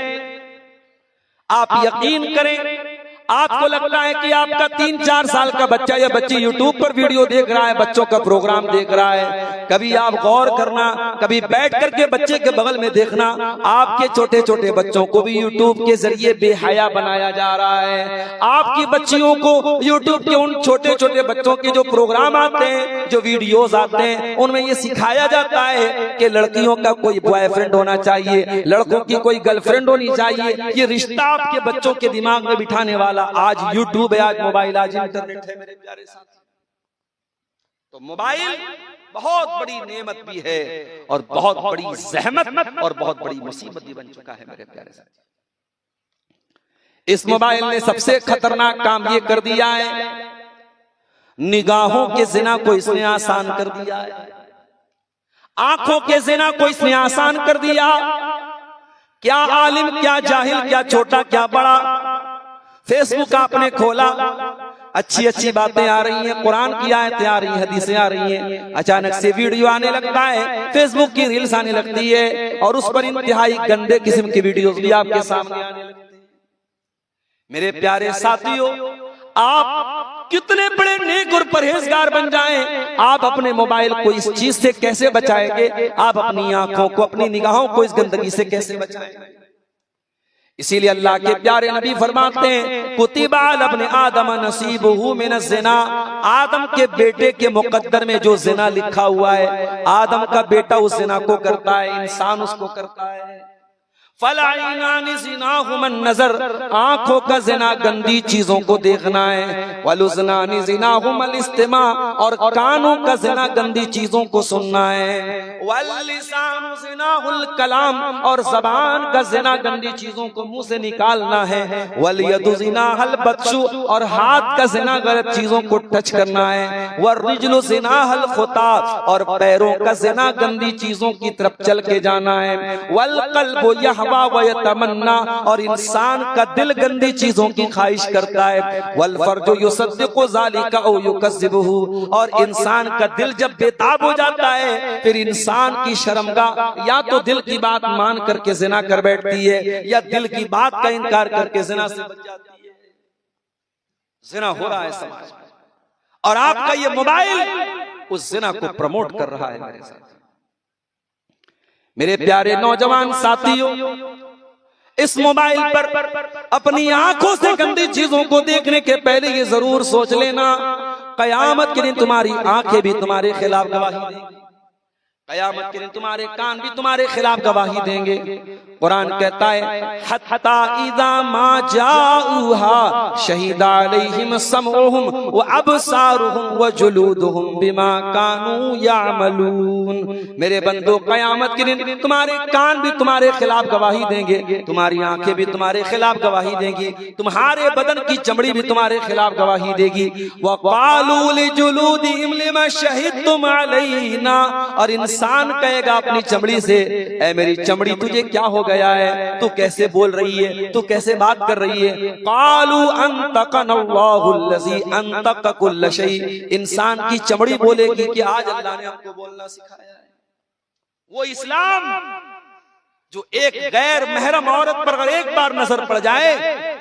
आप यकीन करें, आपको लगता है कि आपका 3-4 साल का बच्चा या बच्ची यूट्यूब पर वीडियो देख रहा है, बच्चों का प्रोग्राम देख रहा है। कभी आप गौर करना, कभी बैठ करके बच्चे के बगल में देखना, आपके छोटे छोटे बच्चों को भी यूट्यूब के जरिए बेहया बनाया जा रहा है। आपकी बच्चियों को यूट्यूब के उन छोटे छोटे बच्चों के जो प्रोग्राम आते हैं, जो वीडियोस आते हैं, उनमें ये सिखाया जाता है कि लड़कियों का कोई बॉयफ्रेंड होना चाहिए, लड़कों की कोई गर्लफ्रेंड होनी चाहिए। ये रिश्ता आपके बच्चों के दिमाग में बिठाने वाला आज यूट्यूब है, आज मोबाइल, आज इंटरनेट है। मेरे प्यारे साथी, तो मोबाइल बहुत बड़ी नेमत भी है और बहुत बड़ी जहमत और बहुत बड़ी मुसीबत भी बन चुका है। मेरे प्यारे साथी, इस मोबाइल ने सबसे खतरनाक काम ये कर दिया है, निगाहों के जिना को इसने आसान कर दिया है, आंखों के जिना को इसने आसान कर दिया। क्या आलिम, क्या जाहिल, क्या छोटा, क्या बड़ा, फेसबुक आपने खोला, अच्छी अच्छी बातें आ रही हैं, कुरान की आयतें आ रही हैं, हदीसें आ रही हैं, अचानक से वीडियो आने लगता है, फेसबुक की रील्स आने लगती है और उस पर इंतहाई गंदे किस्म की वीडियोस भी आपके सामने आने लगती है। मेरे प्यारे साथियों, आप कितने बड़े नेक और परहेजगार बन जाएं, आप अपने मोबाइल को इस चीज से कैसे बचाएंगे? आप अपनी आंखों को, अपनी निगाहों को इस गंदगी से कैसे बचाएंगे? इसीलिए अल्लाह के प्यारे नबी फरमाते हैं, कुतिबा अपने आदम नसीबुहु मिनज़ ज़िना, आदम के बेटे के मुकद्दर में जो जिना लिखा हुआ है, आदम का बेटा उस जिना को करता है, इंसान उसको करता है। फलाइनानि ज़िनाहुमन नज़र, आंखों का जिना गंदी चीजों को देखना है, वलुज़नानि ज़िनाहुमल इस्तिमा, और कानों का जिना गंदी चीजों को सुनना है, वल्लिसानु ज़िनाहुल कलाम, और ज़बान का जिना गंदी चीजों को मुंह से निकालना है, वलयदु ज़िनाहल बत्शु, और हाथ का जिना गलत चीजों को टच करना है, वर्रिजलु ज़िनाहल खुता, और पैरों का जिना गंदी चीजों की तरफ चल के जाना है, वलक़ल्बु तमन्ना, और इंसान का दिल गंदी चीजों की ख्वाहिश करता है, वल फर्जु युसद्दिकु ज़ालिका औ युकज़्ज़िबुहु, और इंसान का दिल जब बेताब हो जाता है, फिर इंसान की शर्मगाह या तो दिल की बात मान करके जिना कर बैठती है, या दिल की बात का इनकार करके जिना से बच जाती है। जिना हो रहा है समाज में और आपका ये मोबाइल उस जिना को प्रमोट कर रहा है। मेरे साथ, मेरे प्यारे नौजवान साथियों, इस मोबाइल पर अपनी आंखों से गंदी चीजों को देखने के पहले ये जरूर सोच लेना, कयामत के दिन तुम्हारी आंखें भी तुम्हारे खिलाफ गवाही देंगी, कयामत के दिन तुम्हारे कान भी तुम्हारे खिलाफ गवाही देंगे। कुरान कहता है, हत्ता इज़ा मा जाऊहा शहीदा अलैहिम समउहुम व अबसारुहुम व जुलूदुहुम बिमा कानू यामलून। मेरे बंदो, कयामत के दिन तुम्हारे कान भी तुम्हारे खिलाफ गवाही देंगे, तुम्हारी आंखें भी तुम्हारे खिलाफ गवाही देंगी, तुम्हारे बदन की चमड़ी भी तुम्हारे खिलाफ गवाही देगी। व क़ालू लिजुलूदिहिम लिमा शहिदतुम अलैना, और इंसान कहेगा अपनी चमड़ी से, ऐ मेरी चमड़ी तुझे क्या हो गया है, तू कैसे बोल रही है, तू कैसे बात कर रही है। कालू अंतकनल्लाहुल्लज़ी अंतक कुल्ल शै, इंसान की चमड़ी बोलेगी कि आज अल्लाह ने हमको बोलना सिखाया है। वो इस्लाम जो एक गैर महरम औरत पर अगर एक बार नजर पड़ जाए,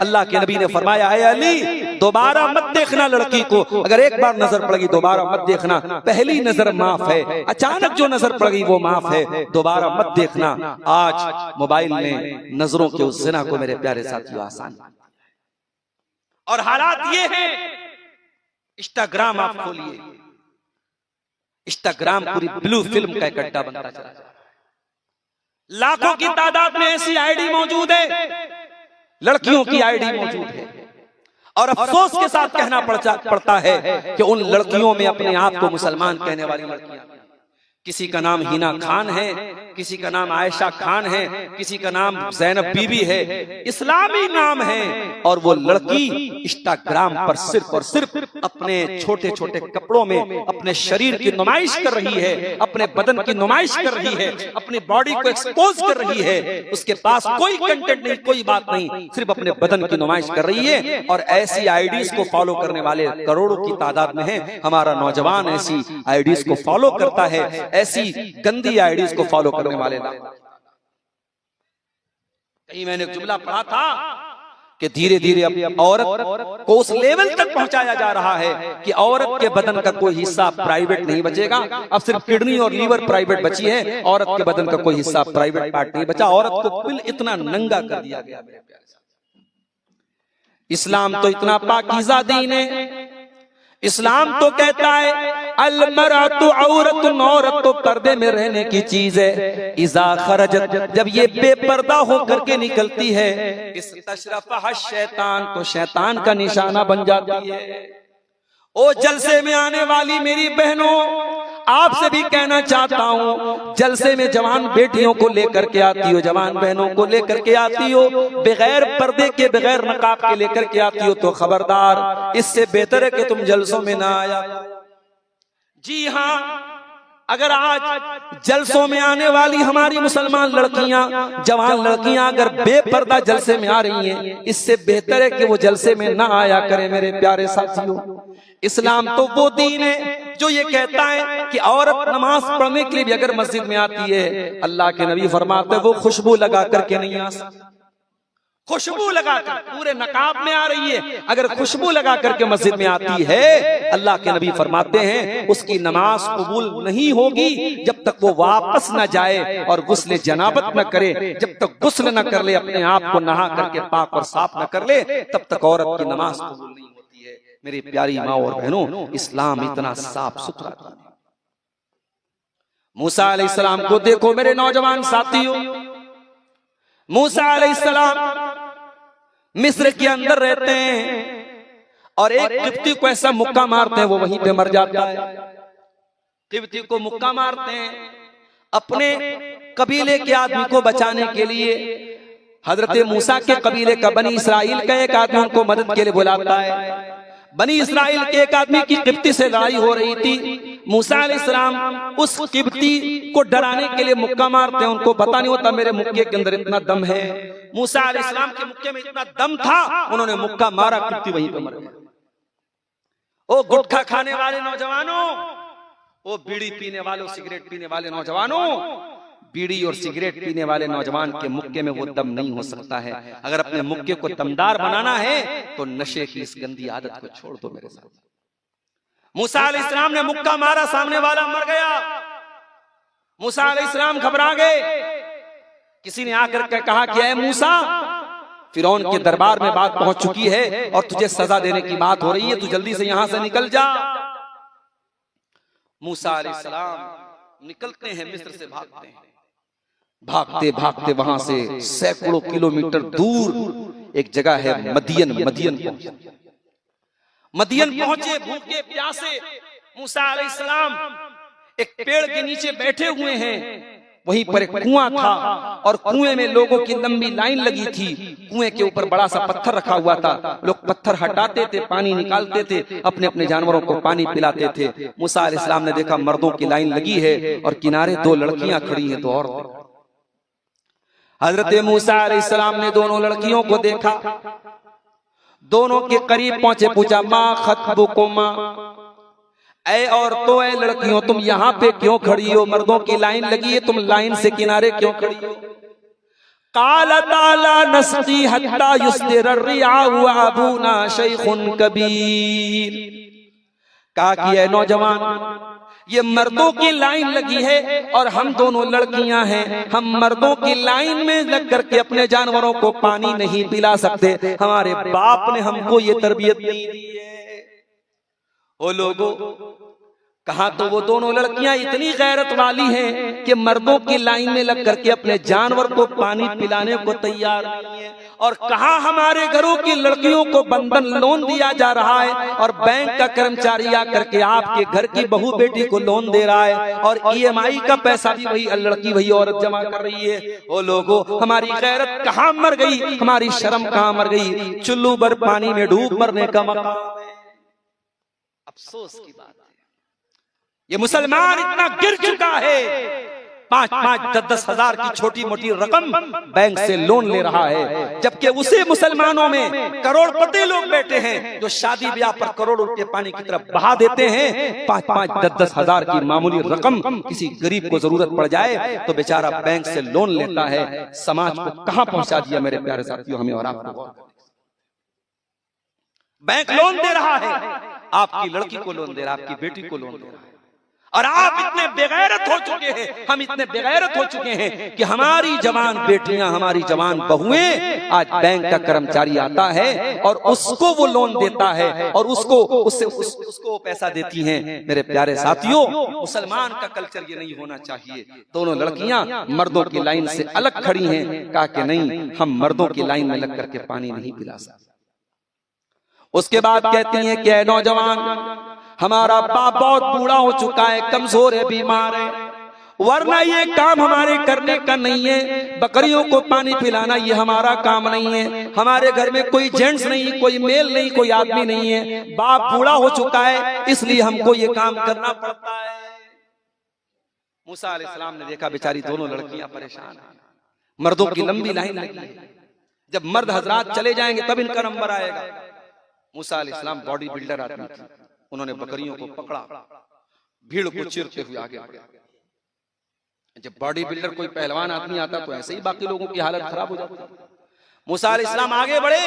अल्लाह के नबी ने फरमाया है अली दोबारा मत देखना लड़की को, अगर एक बार नजर पड़ेगी दोबारा मत देखना, पहली नजर माफ है, अचानक जो नजर पड़ गई वो माफ है, दोबारा मत देखना। आज मोबाइल ने नजरों के उस ज़िना को मेरे प्यारे साथियों आसान, और हालात ये हैं, इंस्टाग्राम आप खोलिए, इंस्टाग्राम पूरी ब्लू फिल्म का इकट्ठा बनता चला जाए। लाखों की तादाद में ऐसी आईडी मौजूद है, लड़कियों की आईडी मौजूद है, और अफसोस के साथ कहना पड़ता है कि उन लड़कियों में अपने आप को मुसलमान कहने वाली लड़कियां, किसी का नाम हिना खान है, किसी का नाम आयशा खान है, किसी का नाम ज़ैनब बीबी है, इस्लामी नाम है, और वो लड़की इंस्टाग्राम पर सिर्फ और सिर्फ अपने छोटे छोटे कपड़ों में अपने शरीर की नुमाइश कर रही है, अपने बदन की नुमाइश कर रही है, अपनी बॉडी को एक्सपोज कर रही है। उसके पास कोई कंटेंट नहीं, कोई बात नहीं, सिर्फ अपने बदन की नुमाइश कर रही है। और ऐसी आईडीज को फॉलो करने वाले करोड़ों की तादाद में है। हमारा नौजवान ऐसी आईडीज को फॉलो करता है, ऐसी गंदी आईडीज को फॉलो करने वाले। कहीं मैंने एक जुमला पढ़ा था कि धीरे धीरे अब औरत को उस लेवल तक पहुंचाया जा रहा है कि औरत के बदन का कोई हिस्सा प्राइवेट नहीं बचेगा। अब सिर्फ किडनी और लीवर प्राइवेट बची है, औरत के बदन का कोई हिस्सा प्राइवेट पार्ट नहीं बचा। औरत को बिल इतना नंगा कर दिया गया। इस्लाम तो इतना पाकीज़ा दीन है। इस्लाम तो कहता है अलमरातु औरतुन, औरत तो पर्दे में रहने की चीज है। इज़ा खरजत, जब ये बेपर्दा होकर के निकलती है, इस तशरफहा शैतान, तो शैतान का निशाना बन जाती है। ओ जलसे में आने वाली मेरी बहनों, आपसे भी कहना चाहता हूँ, जलसे में जवान बेटियों को लेकर के आती हो, जवान बहनों को लेकर के आती हो, बगैर पर्दे के बगैर नकाब के लेकर के आती हो, तो खबरदार, इससे बेहतर है कि तुम जलसों में ना आया। जी हाँ, अगर आज जलसों में आने वाली हमारी मुसलमान लड़कियां, जवान लड़कियां अगर बेपर्दा जलसे में आ रही हैं, इससे बेहतर है कि वो जलसे में ना आया करें। मेरे प्यारे साथियों, इस्लाम तो वो दीन है जो ये कहता है कि औरत नमाज पढ़ने के लिए भी अगर मस्जिद में आती है, अल्लाह के नबी फरमाते वो खुशबू लगा करके नहीं आ सकती। खुशबू लगाकर, पूरे नकाब में आ रही है, अगर खुशबू लगा करके मस्जिद में आती है, अल्लाह के नबी फरमाते हैं उसकी नमाज कबूल नहीं होगी जब तक वो वापस न जाए और गुस्ल जनाबत न करे। जब तक गुस्ल न कर ले, अपने आप को नहा करके पाक और साफ न कर ले, तब तक औरत की नमाज कबूल नहीं होती है। मेरी प्यारी माँ और बहनों, इस्लाम इतना साफ सुथरा था। मूसा अलैहिस्सलाम को देखो मेरे नौजवान साथियों, मूसा अलैहिस्सलाम मिस्र के अंदर रहते हैं और एक किब्ती को ऐसा मुक्का मारते हैं, वो वहीं पे मर जाता है। किब्ती को मुक्का मारते हैं, अपने कबीले के आदमी को बचाने के लिए हजरत मूसा के कबीले का बनी इसराइल का एक आदमी उनको मदद के लिए बुलाता है। बनी इसराइल के एक आदमी की किब्ती से लड़ाई हो रही थी। मूसा अलैहिस्सलाम उस किब्ती को डराने के लिए मुक्का मारते हैं। उनको पता नहीं होता मेरे मुक्के के अंदर इतना दम है। मूसा अलैहिस्सलाम के मुक्के में इतना दम था, उन्होंने मुक्का मारा, किब्ती वहीं पे मर गया। ओ गुटखा खाने वाले नौजवानों, ओ बीड़ी पीने वालों, सिगरेट पीने वाले नौजवानों, बीड़ी और सिगरेट पीने वाले नौजवान के मुक्के में वो दम नहीं हो सकता है। अगर अपने मुक्के को दमदार बनाना है तो नशे की इस गंदी आदत को छोड़ दो मेरे साथ। मूसा अलैहिस्सलाम ने मुक्का मारा, सामने वाला मर गया। मूसा अलैहिस्सलाम घबरा गए। किसी ने आकर के कहा कि ऐ मूसा, फिरौन के दरबार में बात पहुंच चुकी है और तुझे सजा देने की बात हो रही है, तू जल्दी से यहां से निकल जा। मूसा अलैहिस्सलाम निकलते हैं, मिस्र से भागते हैं। भागते भागते वहां से सैकड़ों किलोमीटर दूर एक जगह है मदियन। मदियन पहुंचे, भूखे प्यासे। मूसा अलैहिस्सलाम एक पेड़ के नीचे बैठे हुए हैं। वहीं पर एक कुआं था और कुएं में लोगों की लंबी लाइन लगी थी। कुएं के ऊपर बड़ा सा पत्थर रखा हुआ था। लोग पत्थर हटाते थे, पानी निकालते थे, अपने अपने जानवरों को पानी पिलाते थे। मूसा अलैहिस्सलाम ने देखा मर्दों की लाइन लगी है और किनारे दो लड़कियां खड़ी हैं, दो औरतें। हजरत मूसा अलैहिस्सलाम ने दोनों लड़कियों को देखा, दोनों के करीब पहुंचे, पूछा मा खत्बुकुमा, ऐ औरतों, ऐ लड़कियों, तुम यहाँ पे क्यों खड़ी हो? मर्दों की लाइन लगी है, तुम लाइन से किनारे क्यों खड़ी हो? कालता ला नस्की हत्ता युस्दिर अर्रिया व अबूना शैखुन कबीर। कहा कि ऐ नौजवान, ये मर्दों की लाइन लगी है और हम दोनों लड़कियां हैं। हम मर्दों की लाइन में लग करके अपने जानवरों को पानी नहीं पिला सकते। हमारे बाप ने हमको ये तरबियत नहीं दी है। ओ लोगों, कहा तो वो दोनों लड़कियां इतनी गैरत वाली हैं कि मर्दों की लाइन में लग करके अपने जानवर को पानी पिलाने को तैयार नहीं है। और कहा हमारे घरों की लड़कियों को बंधन लोन दिया जा रहा है और बैंक का कर्मचारी आकर के आपके घर की बहू बेटी को लोन दे रहा है और EMI का पैसा भी वही लड़की वही औरत जमा कर रही है। ओ लोगों, हमारी गैरत कहाँ मर गई? हमारी शर्म कहाँ मर गई? चुल्लू भर पानी में डूब मरने का मकाम है। अफसोस की बात है, ये मुसलमान इतना गिर चुका है, 5-5, 10-10 हजार की छोटी मोटी रकम बैंक से लोन ले रहा है, जबकि उसे मुसलमानों में करोड़पति लोग बैठे हैं जो शादी ब्याह पर करोड़ों रुपए पानी की तरफ बहा देते हैं। 5-5, 10-10 हजार की मामूली रकम किसी गरीब को जरूरत पड़ जाए तो बेचारा बैंक से लोन लेता है। समाज को कहां पहुंचा दिया मेरे प्यारे साथियों, हमें और आपको। बैंक लोन दे रहा है, आपकी लड़की को लोन दे रहा है, आपकी बेटी को लोन दे रहा है, और आप इतने बेगैरत हो चुके हैं, हम इतने बेगैरत हो चुके हैं कि हमारी जवान बेटियां, हमारी जवान बहुएं, आज बैंक का कर्मचारी आता है और उसको वो लोन देता है और उसको पैसा देती हैं। मेरे प्यारे साथियों, मुसलमान का कल्चर ये नहीं होना चाहिए। दोनों लड़कियां मर्दों की लाइन से अलग खड़ी हैं। कहा कि नहीं, हम मर्दों की लाइन में लग करके पानी नहीं पिला सकते। उसके बाद कहती हैं कि नौजवान, हमारा बाप बहुत बूढ़ा हो चुका है, कमजोर है, बीमार है, वरना ये काम हमारे करने का नहीं है। बकरियों को पानी पिलाना ये हमारा काम नहीं है। हमारे घर में कोई जेंट्स नहीं, कोई मेल नहीं, कोई आदमी नहीं है। बाप बूढ़ा हो चुका है, इसलिए हमको ये काम करना पड़ता है। मूसा अलैहिस्सलाम ने देखा बेचारी दोनों लड़कियां परेशान हैं, मर्दों की लंबी लाइन लगी है। जब मर्द हजरात चले जाएंगे तब इनका नंबर आएगा। मूसा अलैहिस्सलाम बॉडी बिल्डर आदमी थे, उन्होंने बकरियों को पकड़ा, भीड़ को चीरते हुए आगे बढ़े। जब बॉडी बिल्डर कोई पहलवान आदमी आता तो ऐसे ही बाकी लोगों की हालत खराब हो जाती। मूसा अलैहिस्सलाम आगे बढ़े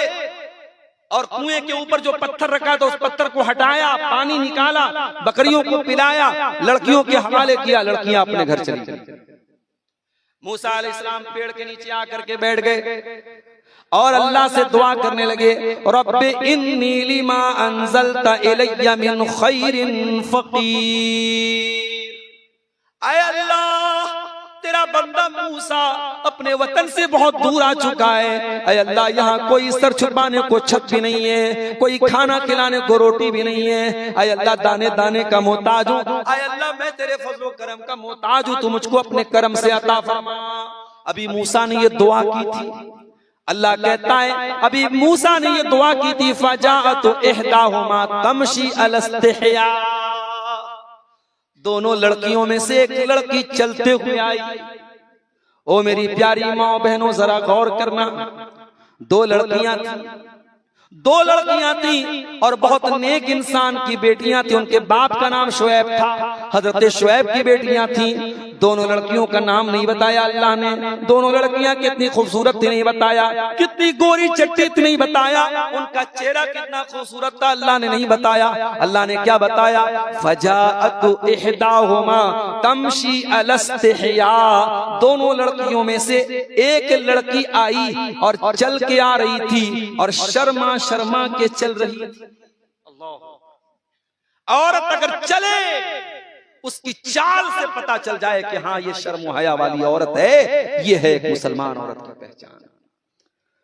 और कुएं के ऊपर जो पत्थर रखा था उस पत्थर को हटाया, पानी निकाला, बकरियों को पिलाया, लड़कियों के हवाले किया, लड़कियां अपने घर चली गई। मूसा अलैहिस्सलाम पेड़ के नीचे आकर के बैठ गए और अल्लाह से दुआ करने लगे, रब्बि इन्नी लिमा अंज़लता इलैया मिन खैरिन फ़क़ीर। ऐ अल्लाह, तेरा बंदा मूसा अपने वतन से बहुत दूर आ चुका है। ऐ अल्लाह, यहाँ कोई सर छुपाने को छत भी नहीं है, कोई खाना खिलाने को रोटी भी नहीं है। ऐ अल्लाह, दाने दाने का मोहताज हूँ। ऐ अल्लाह, मैं तेरे फज़्ल करम का मोहताज हूँ, तू मुझको अपने करम से अता फरमा। अभी मूसा ने ये दुआ की थी। अल्लाह कहता है अभी मूसा ने ये दुआ की थी, फजाअतु इहदाहुमा तमशी अला इस्तिहया। दोनों लड़कियों में से एक लड़की चलते हुए आई। ओ मेरी प्यारी माँ बहनों, जरा गौर करना, दो लड़कियां थी और बहुत नेक इंसान की बेटियां थी। उनके बाप का नाम शुएब था, हजरत शुएब की बेटियां थी। दोनों लड़कियों का नाम नहीं बताया अल्लाह ने, दोनों लड़कियां कितनी खूबसूरत थी नहीं बताया, कितनी गोरी चट्टी थी नहीं बताया, उनका चेहरा कितना खूबसूरत था अल्लाह ने नहीं बताया। अल्लाह ने क्या बताया, फजाअतु इहदाहुमा तमशी अला इस्तिहया। दोनों लड़कियों में से एक लड़की आई और चल के आ रही थी और शर्मा शर्मा के चल रही थी। औरत अगर चले उसकी चाल से पता चल जाए कि हाँ ये शर्म हया वाली औरत है, ये है एक मुसलमान औरत की पहचान।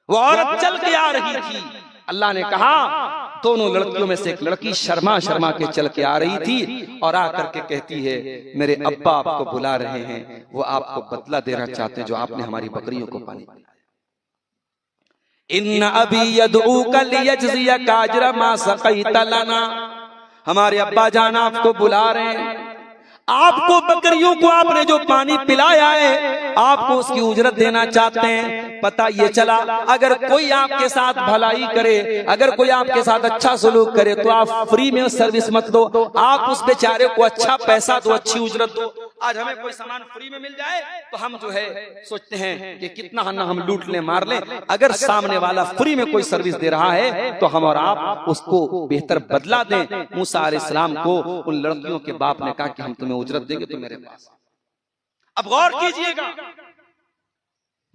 वो औरत चल के आ रही थी। अल्लाह ने कहा दोनों लड़कियों में से एक लड़की शर्मा शर्मा के चल के आ रही थी और आकर के कहती है, मेरे अब्बा आपको बुला रहे हैं, वो आपको बदला देना चाहते हैं जो आपने हमारी बकरियों को पानी पिलाया। इन्न अबी यदऊका लियजज़ियका अजरा मा सक़ैत लना, हमारे अब्बा जान आपको बुला रहे हैं, आपको बकरियों को आपने जो पानी पिलाया है आपको उसकी उजरत देना चाहते हैं। पता ये चला अगर कोई आपके साथ भलाई करे, अगर कोई आपके साथ अच्छा सलूक करे तो आप फ्री में सर्विस मत दो, आप उस बेचारे को अच्छा पैसा दो, अच्छी उजरत दो। आज हमें कोई सामान फ्री में मिल जाए तो हम जो है सोचते हैं कि कितना ना हम लूट लें मार लें, अगर सामने वाला फ्री में कोई सर्विस दे रहा है तो हम और आप उसको बेहतर बदला दें। मूसा अलैहिस्सलाम को उन लड़कियों के बाप ने कहा कि हम तुम्हें उजरत देंगे तो मेरे पास। अब गौर कीजिएगा,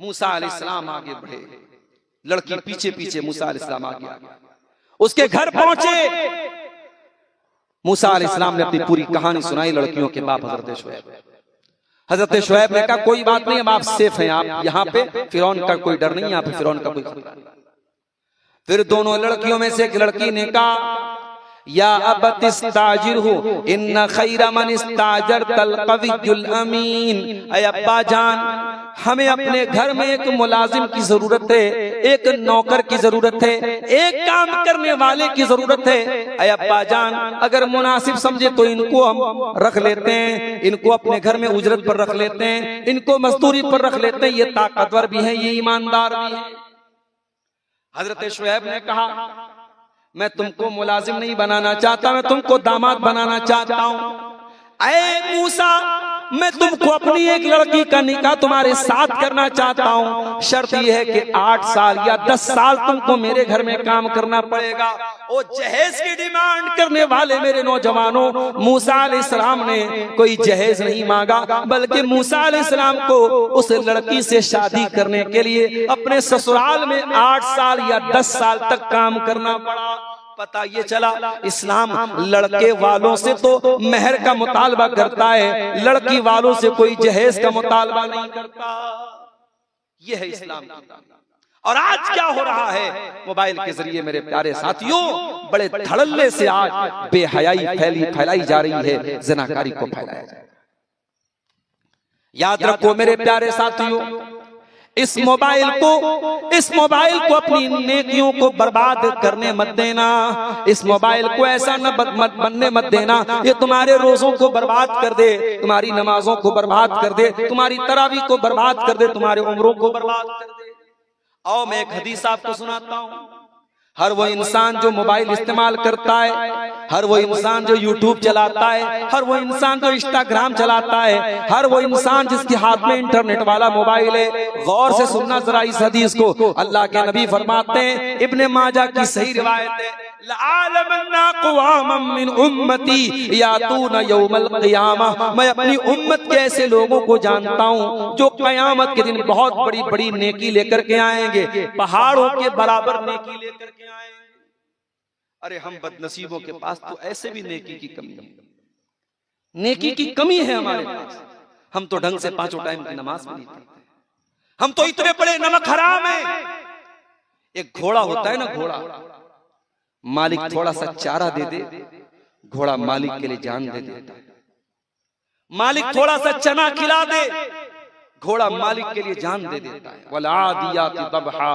मूसा अलैहिस्सलाम आगे बढ़े, लड़की पीछे पीछे, मूसा अलैहिस्सलाम आगे उसके घर पहुंचे। मूसा अलैहिस्सलाम ने अपनी पूरी कहानी सुनाई लड़कियों के बाप हजरत शुएब। हजरत शुएब ने कहा कोई बात नहीं, अब आप सेफ हैं, आप यहाँ पे फिरौन का कोई डर नहीं, यहाँ पे फिरौन का कोई खतरा नहीं। फिर दोनों लड़कियों में से एक लड़की ने कहा, या अबत इस्ताजिरहु इन्न खैरा मन इस्ताजरतल कवियुल अमीन, ऐ अब्बा जान हमें अपने घर में एक मुलाजिम की जरूरत है, एक नौकर की जरूरत है, एक काम करने वाले की जरूरत है। ऐ अब्बा जान अगर मुनासिब समझे तो इनको हम रख लेते हैं, इनको अपने घर में उजरत पर रख लेते हैं, इनको मजदूरी पर रख लेते हैं, ये ताकतवर भी है, ये ईमानदार भी है। हजरत शुएब ने कहा मैं तुमको मुलाजिम नहीं बनाना चाहता, मैं तुमको दामाद बनाना चाहता हूं। ऐ मूसा मैं तुमको अपनी एक लड़की का निकाह तुम्हारे साथ करना चाहता हूं, शर्त यह है कि 8 साल या 10 साल तुमको मेरे घर में काम करना पड़ेगा। ओ जहेज की डिमांड करने वाले मेरे नौजवानों, मूसा अलैहिस्सलाम ने कोई जहेज नहीं मांगा, बल्कि मूसा अलैहिस्सलाम को उस लड़की से शादी करने के लिए अपने ससुराल में 8 साल या 10 साल तक काम करना पड़ा। पता ये चला इस्लाम लड़के वालों से तो मेहर का मुतालबा करता है, लड़की वालों से कोई जहेज का मुतालबा नहीं करता। ये है इस्लाम की। और आज क्या हो रहा है, मोबाइल के जरिए मेरे प्यारे साथियों बड़े धड़ल्ले से आज बेहयाई फैलाई जा रही है, ज़िनाकारी को फैलाया जाए। याद रखो मेरे प्यारे साथियों, इस मोबाइल को अपनी नेकियों को बर्बाद करने मत देना, इस मोबाइल को ऐसा न बनने मत देना ये तुम्हारे रोजों को बर्बाद कर दे, तुम्हारी नमाजों को बर्बाद कर दे, तुम्हारी तरावी को बर्बाद कर दे, तुम्हारे उम्रों को बर्बाद कर दे। आओ मैं एक हदीस आपको सुनाता हूँ। हर वो इंसान जो मोबाइल इस्तेमाल करता है, हर वो इंसान जो यूट्यूब चलाता है, हर वो इंसान जो इंस्टाग्राम चलाता है, हर वो इंसान जिसके हाथ में इंटरनेट वाला मोबाइल है, गौर से सुनना जरा इस हदीस को। अल्लाह के नबी फरमाते हैं, इब्ने माजा की सही रिवायत है, लअलमन्ना क़वामम मिन उम्मती यातूना यौमल क़ियामह, मैं अपनी उम्मत के ऐसे लोगों को जानता हूँ जो क़यामत के दिन बहुत बड़ी बड़ी नेकी लेकर के आएंगे, पहाड़ों के बराबर नेकी लेकर के आएंगे। अरे हम बदनसीबों के पास तो ऐसे भी नेकी की कमी है, नेकी की कमी है हमारे पास। हम तो ढंग से 5 टाइम की नमाज भी नहीं पढ़ते, हम तो इतने बड़े नमक हराम है। एक घोड़ा होता है ना, घोड़ा मालिक थोड़ा सा चारा दे दे, घोड़ा मालिक के लिए जान दे देता है। मालिक थोड़ा सा चना खिला दे, घोड़ा मालिक के लिए जान दे देता है। वलादियाति दबहा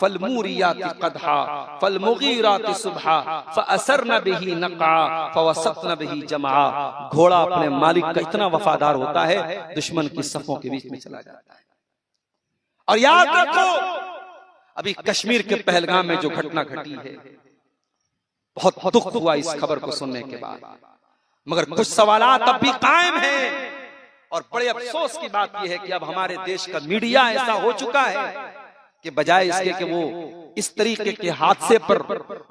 फलमूरियाति कदहा फलमुगीराति सुबहा फअसरन बिही नक़ा फवसतन बिही जमा। घोड़ा अपने मालिक का इतना वफादार होता है, दुश्मन की सफों के बीच में चला जाता है। और याद रखो, अभी कश्मीर के पहलगाम में जो घटना घटी है, बहुत दुख हुआ इस खबर को सुनने के बाद, मगर कुछ सवालात अब भी कायम हैं। और बड़े अफसोस की बात यह है कि अब हमारे देश का मीडिया ऐसा हो चुका है कि बजाय इसके कि वो इस तरीके के हादसे पर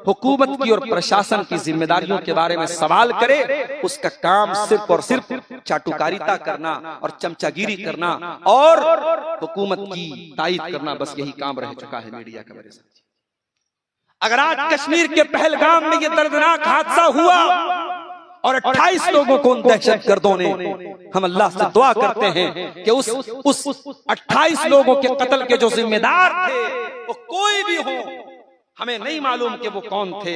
हुकूमत की और प्रशासन की जिम्मेदारियों के बारे में सवाल करे, उसका काम सिर्फ और सिर्फ चाटुकारिता करना और चमचागिरी करना और हुकूमत की तायीद करना, बस यही काम रह चुका है मीडिया का। मेरे साथ अगर आज कश्मीर के पहलगाम में ये दर्दनाक हादसा हुआ और 28 लोगों को उन दहशतगर्दों ने, हम अल्लाह से दुआ करते हैं कि उस 28 लोगों के कत्ल के जो जिम्मेदार थे वो कोई भी हो, हमें नहीं मालूम कि वो कौन थे,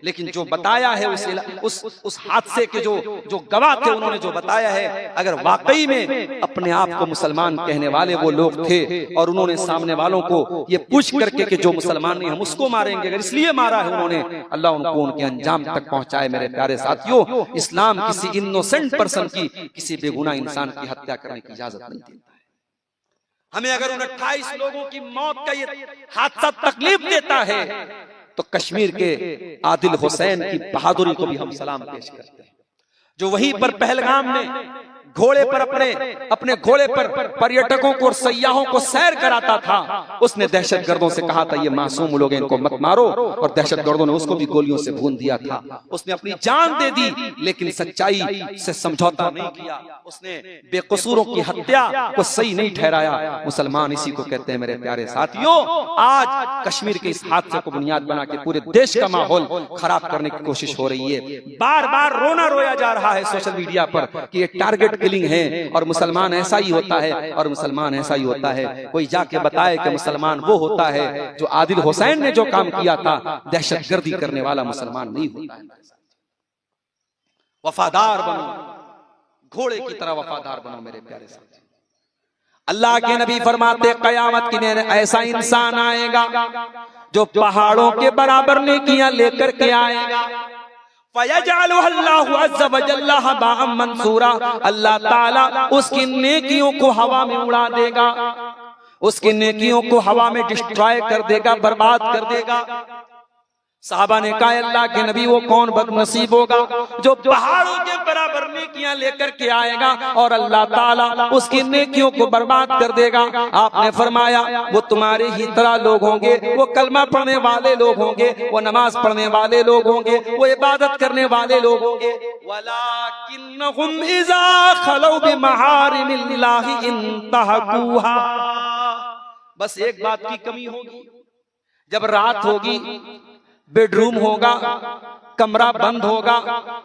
लेकिन जो बताया है उस हादसे के जो गवाह थे उन्होंने जो बताया है, अगर वाकई में अपने आप को मुसलमान कहने वाले वो लोग थे और उन्होंने सामने वालों को ये पूछ करके कि जो मुसलमान नहीं हम उसको मारेंगे, अगर इसलिए मारा है उन्होंने, अल्लाह उनको उनके अंजाम तक पहुंचाए। मेरे प्यारे साथियों, इस्लाम किसी इनोसेंट पर्सन की, किसी बेगुनाह इंसान की हत्या करने की इजाजत नहीं देता है। हमें अगर उन 28 लोगों की मौत का ये हादसा तकलीफ देता है तो कश्मीर के आदिल हुसैन की बहादुरी को भी हम सलाम पेश करते हैं, जो वहीं पर पहलगाम में घोड़े पर अपने घोड़े पर पर्यटकों को और सयाहों को सैर कराता था। उसने दहशतगर्दों से कहा था ये मासूम लोग हैं, इनको मत मारो, और दहशतगर्दों ने उसको भी गोलियों से भून दिया था। उसने अपनी जान दे दी, लेकिन सच्चाई से समझौता नहीं किया। उसने बेकसूरों की हत्या को सही नहीं ठहराया। मुसलमान इसी को कहते हैं मेरे प्यारे साथियों। आज कश्मीर के इस हादसे को बुनियाद बना के पूरे देश का माहौल खराब करने की कोशिश हो रही है। बार बार रोना रोया जा रहा है सोशल मीडिया पर कि ये टारगेट किलिंग है और मुसलमान ऐसा ही होता है और मुसलमान ऐसा ही होता है। कोई जाके बताए कि मुसलमान वो होता है जो आदिल हुसैन ने जो काम किया था, दहशतगर्दी करने वाला मुसलमान नहीं होता है। वफादार बनो, घोड़े की तरह वफादार बनो मेरे प्यारे साथी। अल्लाह के नबी फरमाते कयामत के दिन ऐसा इंसान आएगा जो पहाड़ों के बराबर नेकियां लेकर के आएगा। अल्लाह ताला उसकी नेकियों को हवा में उड़ा देगा, उसकी नेकियों को हवा में डिस्ट्रॉय कर देगा, बर्बाद कर देगा। साहबा ने कहा अल्लाह के नबी वो कौन बदनसीब होगा जो पहाड़ों के बराबर नेकियां लेकर के आएगा और अल्लाह ताला उसकी नेकियों को बर्बाद कर देगा। आपने फरमाया वो तुम्हारे ही तरह लोग होंगे, वो कलमा पढ़ने वाले लोग होंगे, वो नमाज पढ़ने वाले लोग होंगे, वो इबादत करने वाले लोग होंगे। वलाकिन्नहुम इज़ा खलौ बिमहारिमिल्लाहि इंतहकुहा। बस एक बात की कमी होगी, जब रात होगी, बेडरूम होगा, कमरा बंद होगा,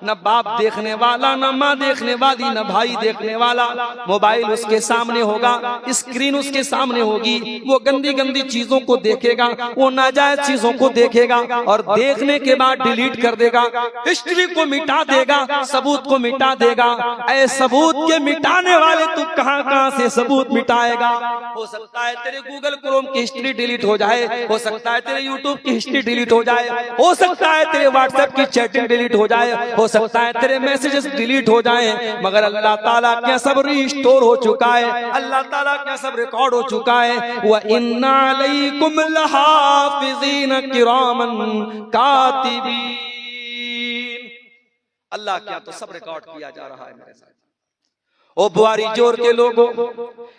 न बाप देखने वाला, न माँ देखने वाली, न भाई देखने वाला, मोबाइल उसके सामने होगा, स्क्रीन उसके सामने होगी, वो गंदी गंदी चीजों को देखेगा, वो नाजायज चीजों को देखेगा और देखने के बाद डिलीट कर देगा, हिस्ट्री को मिटा देगा, सबूत को मिटा देगा। ऐ सबूत के मिटाने वाले तू कहां से सबूत मिटाएगा? हो सकता है तेरे गूगल क्रोम की हिस्ट्री डिलीट हो जाए, हो सकता है तेरे यूट्यूब की हिस्ट्री डिलीट हो जाए, हो सकता है तेरे व्हाट्सएप की चैटिंग डिलीट हो जाए, हो सकता है तेरे मैसेजेस डिलीट हो जाए, मगर अल्लाह ताला क्या सब रिस्टोर हो चुका है, अल्लाह ताला क्या सब रिकॉर्ड हो चुका है। व इन्ना अलैकुम लहाफिज़ीन किरामन कातिबीन। अल्लाह क्या तो सब रिकॉर्ड किया जा रहा है मेरे साथ। ओ बुआरी जोर के लोगों,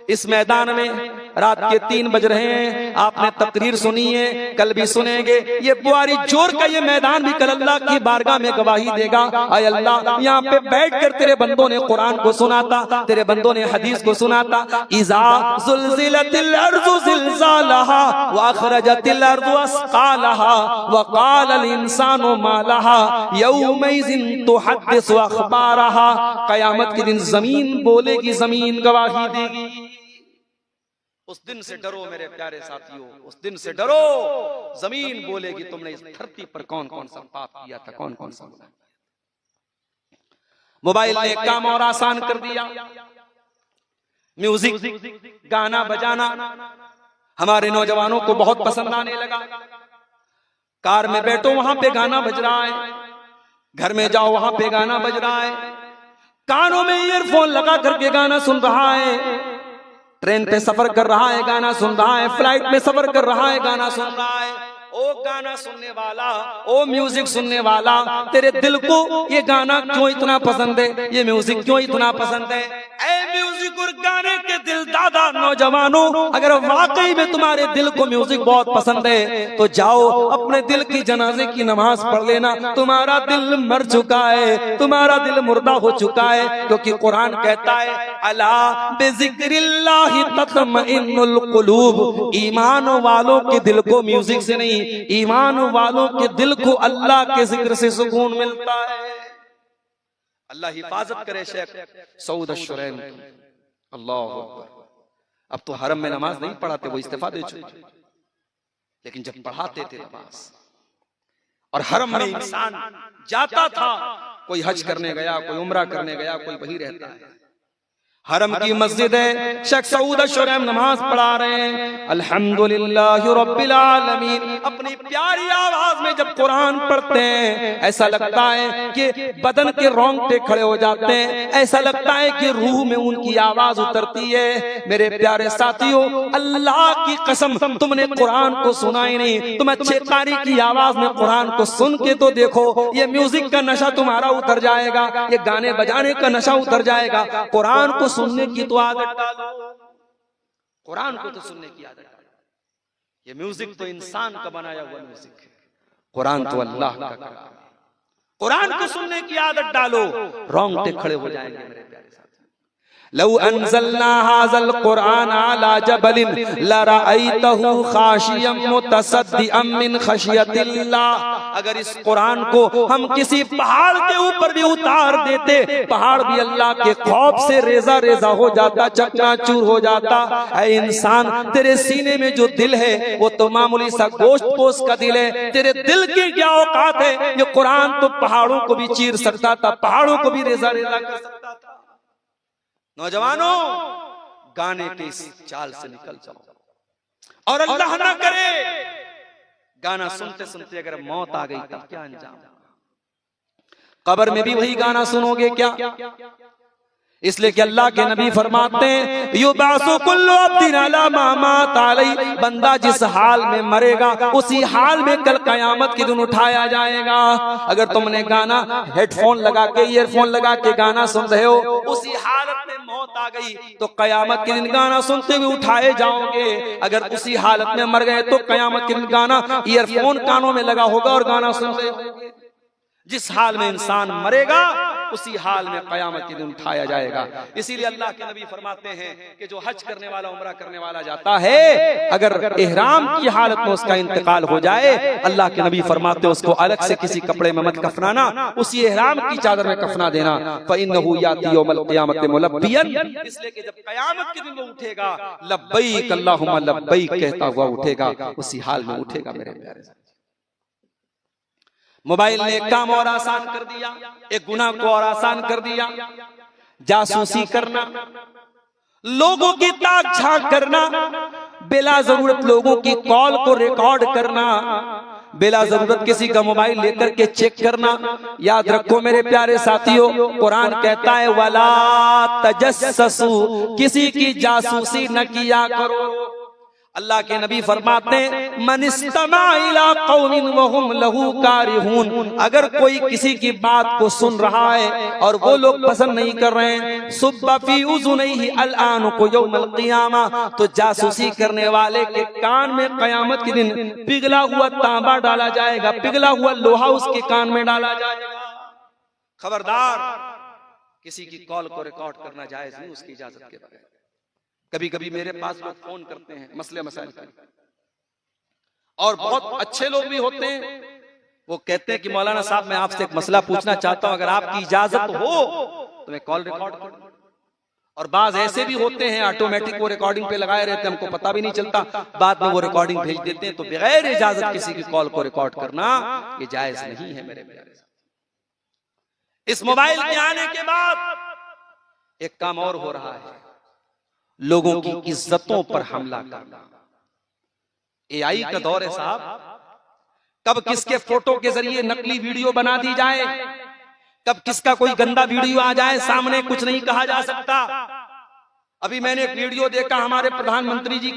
इस मैदान में रात के 3 बज रहे हैं, आपने तकरीर सुनी है, कल भी सुनेंगे। ये बुआरी जोर का ये मैदान भी कल अल्लाह की बारगाह में गवाही देगा। आय अल्लाह, यहाँ पे बैठकर तेरे बंदों ने कुरान को सुनाता, तेरे बंदों ने हदीस को सुनाता। इज़ा ज़ुल्ज़िलतिल अर्ज़ु ज़िल्ज़ालहा व अख़रजतिल अर्ज़ु अस्क़ालहा व क़ालल इंसानु मा लहा यौमइज़िन तुहद्दिसु अख़बारहा। क़यामत के दिन जमीन बोलेगी, जमीन गवाही देगी। उस दिन से डरो मेरे प्यारे साथियों, उस दिन से डरो। जमीन बोलेगी तुमने इस धरती पर कौन कौन सा पाप किया था, कौन कौन सा गुनाह। मोबाइल ने काम और आसान कर दिया। म्यूजिक, गाना बजाना हमारे नौजवानों को बहुत पसंद आने लगा। कार में बैठो वहां पे गाना बज रहा है, घर में जाओ वहां पे गाना बज रहा है, कानों में ईयरफोन लगा करके गाना सुन रहा है, ट्रेन पे सफर कर रहा है गाना सुन रहा है, फ्लाइट में सफर कर रहा है गाना सुन रहा है। ओ गाना सुनने वाला, ओ म्यूजिक सुनने वाला, तेरे दिल को ये गाना क्यों इतना पसंद है, ये म्यूजिक क्यों इतना पसंद है? ऐ म्यूजिक और गाने के दिल दादा नौजवानों, अगर वाकई में तुम्हारे दिल को म्यूजिक बहुत पसंद है तो जाओ अपने दिल की जनाजे की नमाज पढ़ लेना। तुम्हारा दिल मर चुका है, तुम्हारा दिल मुर्दा हो चुका है, क्योंकि कुरान कहता है अला बिज़िक्रिल्लाहि तत्मइन्नुल कुलूब। ईमान वालों के दिल को म्यूजिक से नहीं, ईमान वालों के दिल को अल्लाह के जिक्र से सुकून मिलता है। अल्लाह हिफाजत करे शेख सऊद अश-शुरैम। अल्लाह अकबर। अब तो हरम में नमाज नहीं पढ़ाते, वो इस्तीफा दे चुके, लेकिन जब पढ़ाते थे नमाज और हरम में इंसान जाता था, कोई हज करने गया, कोई उम्रा करने गया, कोई वही रहता है। हरम की मस्जिद है, शेख सऊद अशरम नमाज पढ़ा रहे हैं, अल्हम्दुलिल्लाह रब्बिल आलमीन, अपनी प्यारी आवाज में जब कुरान पढ़ते हैं ऐसा लगता है कि बदन के रोंगटे खड़े हो जाते हैं, ऐसा लगता है कि रूह में उनकी आवाज उतरती है। मेरे प्यारे साथियों, अल्लाह की कसम, तुमने कुरान को सुना ही नहीं, तुम अच्छे कारी की आवाज में कुरान को सुन के तो देखो, ये म्यूजिक का नशा तुम्हारा उतर जाएगा, ये गाने बजाने का नशा उतर जाएगा। कुरान को सुनने की तो आदत डालो, कुरान को तो सुनने की आदत डालो। ये म्यूजिक तो इंसान का बनाया हुआ म्यूजिक है, कुरान तो अल्लाह का कलाम है। कुरान को सुनने की आदत डालो, रोंगटे खड़े हो जाएंगे मेरे प्यारे साथी। लौ अंज़लना हाज़ल कुरान अला जबलिन लरअयतहु खाशियम मुतसद्दिअम मिन खशियतिल्लाह। अगर इस कुरान को हम किसी पहाड़ के ऊपर भी उतार देते, पहाड़ भी अल्लाह के खौफ से रेजा रेजा हो जाता, चकनाचूर हो जाता। ऐ इंसान, तेरे सीने में जो दिल है वो तो मामूली सा गोश्त पोश का दिल है, तेरे दिल की क्या औकात है? ये कुरान तो पहाड़ों को भी चीर सकता था, पहाड़ों को भी रेजा रेजा कर सकता था। नौजवानों, गाने के इस चाल से निकल जाओ, और अल्लाह ना करे गाना सुनते सुनते अगर मौत आ गई तब क्या अंजाम? कब्र में भी वही गाना सुनोगे क्या? इसलिए कि अल्लाह के नबी फरमाते हैं, युबासु कुल्लु अब्दिन अला मा मात अलैहि, बंदा जिस हाल में मरेगा उसी हाल में कल कयामत के दिन उठाया जाएगा। अगर तुमने गाना हेडफोन लगा के, ईयरफोन लगा के गाना सुन रहे हो, उसी हालत में मौत आ गई तो कयामत के दिन गाना सुनते हुए उठाए जाओगे। अगर उसी हालत में मर गए तो कयामत के दिन गाना ईयरफोन कानों में लगा होगा और गाना सुन रहे होगे। जिस हाल में इंसान मरेगा उसी हाल में कयामत के दिन उठाया जाएगा। इसीलिए अल्लाह के नबी फरमाते हैं कि जो हज करने वाला, उम्रा करने वाला जाता है, अगर इहराम की हालत में उसका इंतकाल हो जाए, अल्लाह के नबी फरमाते हैं उसको अलग से किसी कपड़े में मत कफनाना, उसी इहराम की चादर में कफना देना। फइन्नहु याती यौमल क़ियामत मुलब्बियन, इसलिए कि जब कयामत के दिन वो उठेगा, लब्बैक अल्लाहुम्मा लब्बैक कहता हुआ उठेगा, उसी हाल में उठेगा मेरे प्यारे। मोबाइल ने एक काम और आसान कर दिया, एक गुनाह को और आसान कर दिया। जासूसी करना, लोगों की ताक झांक करना, बिला जरूरत लोगों की कॉल को रिकॉर्ड करना, बिला जरूरत किसी का मोबाइल लेकर के चेक करना। याद रखो मेरे प्यारे साथियों, कुरान कहता है वला तजस्ससु, किसी की जासूसी न किया करो। अल्लाह के नबी फरमाते हैं मनिस्तमा इला कौमिन वहुम लहू कारिहून, अगर कोई किसी की बात को सुन रहा है और वो लोग पसंद नहीं कर रहे हैं, सुब्बा फी उज़ुनैहि अलआन को यौमल क़ियामा, तो जासूसी करने वाले के कान में कयामत के दिन पिघला हुआ तांबा डाला जाएगा, पिघला हुआ लोहा उसके कान में डाला जाएगा। खबरदार, किसी की कॉल को रिकॉर्ड करना जायज नहीं उसकी इजाजत के बगैर। कभी कभी मेरे पास लोग फोन करते हैं मसले मसाइल का, और बहुत अच्छे लोग भी होते हैं, वो कहते हैं कि मौलाना साहब मैं आपसे एक मसला पूछना चाहता हूं, अगर आपकी इजाजत हो तो मैं कॉल रिकॉर्ड करूं। और बाज ऐसे भी होते हैं ऑटोमेटिक वो रिकॉर्डिंग पे लगाए रहते हैं, हमको पता भी नहीं चलता, बाद में वो रिकॉर्डिंग भेज देते हैं। तो बगैर इजाजत किसी की कॉल को रिकॉर्ड करना ये जायज नहीं है मेरे प्यारे। इस मोबाइल के आने के बाद एक काम और हो रहा है, लोगों की इज्जतों पर हमला करना। एआई का दौर है साहब, कब किसके फोटो के जरिए नकली वीडियो बना दी जाए, कब किसका कोई गंदा वीडियो आ जाए, सामने कुछ नहीं कहा जा सकता। अभी मैंने एक वीडियो देखा, हमारे प्रधानमंत्री जी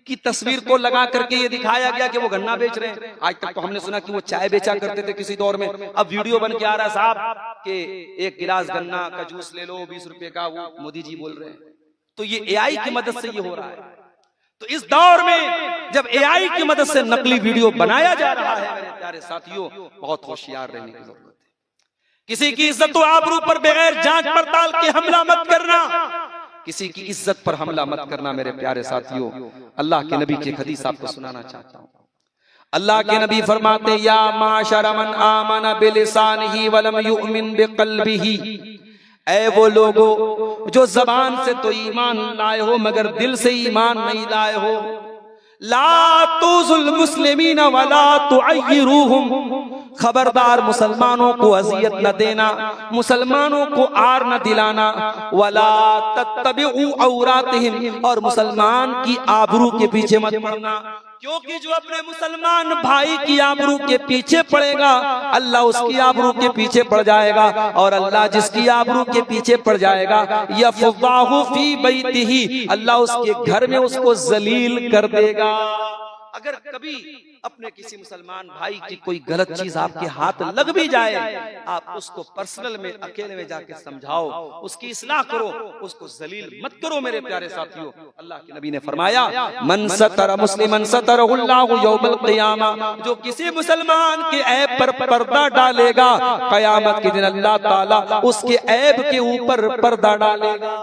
की तस्वीर को लगा करके ये दिखाया गया कि वो गन्ना बेच रहे हैं। आज तक तो हमने सुना कि वो चाय बेचा करते थे किसी दौर में, अब वीडियो बन के आ रहा साहब कि एक गिलास गन्ना का जूस ले लो 20 रुपए का, वो मोदी जी बोल रहे हैं। तो ये एआई की मदद से ये हो रहा है। तो इस दौर में जब एआई की मदद से नकली वीडियो बनाया जा रहा है मेरे प्यारे साथियों, बहुत होशियार रहने की जरूरत है। किसी की इज्जत व आबरू पर बगैर जांच पड़ताल के हमला मत करना, किसी की इज्जत पर हमला मत करना मेरे प्यारे साथियों। अल्लाह के नबी की एक हदीस आपको सुनाना चाहता हूँ। अल्लाह के नबी फरमाते या माशर मन आमन बिलिसानिही वलम युमिन बिक़ल्बिही, ऐ वो लोगो जो जबान से तो ईमान लाए हो मगर दिल से ईमान नहीं लाए हो, ला तुज़ुल मुस्लिमीन वला तुअय्यिरूहुम खबरदार मुसलमानों को अजियत न देना, मुसलमानों को आर न दिलाना, वला तत्तबिउ औरातिहिम, और मुसलमान की आबरू के पीछे मत पड़ना, क्योंकि जो अपने मुसलमान भाई की आबरू के पीछे पड़ेगा अल्लाह उसकी आबरू के पीछे पड़ जाएगा, और अल्लाह जिसकी आबरू के पीछे पड़ जाएगा यफ़दाहु फी बैतिही, अल्लाह उसके घर में उसको जलील कर देगा। अगर कभी अपने किसी मुसलमान भाई की कोई गलत चीज आपके हाथ लग भी जाए, आप उसको पर्सनल में अकेले में जाके समझाओ, उसकी इस्लाह करो, उसको जलील मत करो। मेरे प्यारे साथियों, अल्लाह के नबी ने फरमाया मन सतर मुस्लिमन सतरहुल्लाहु यौमल क़ियामा, जो किसी मुसलमान के ऐब पर पर्दा डालेगा कयामत के दिन अल्लाह ताला उसके ऐब के ऊपर पर्दा डालेगा।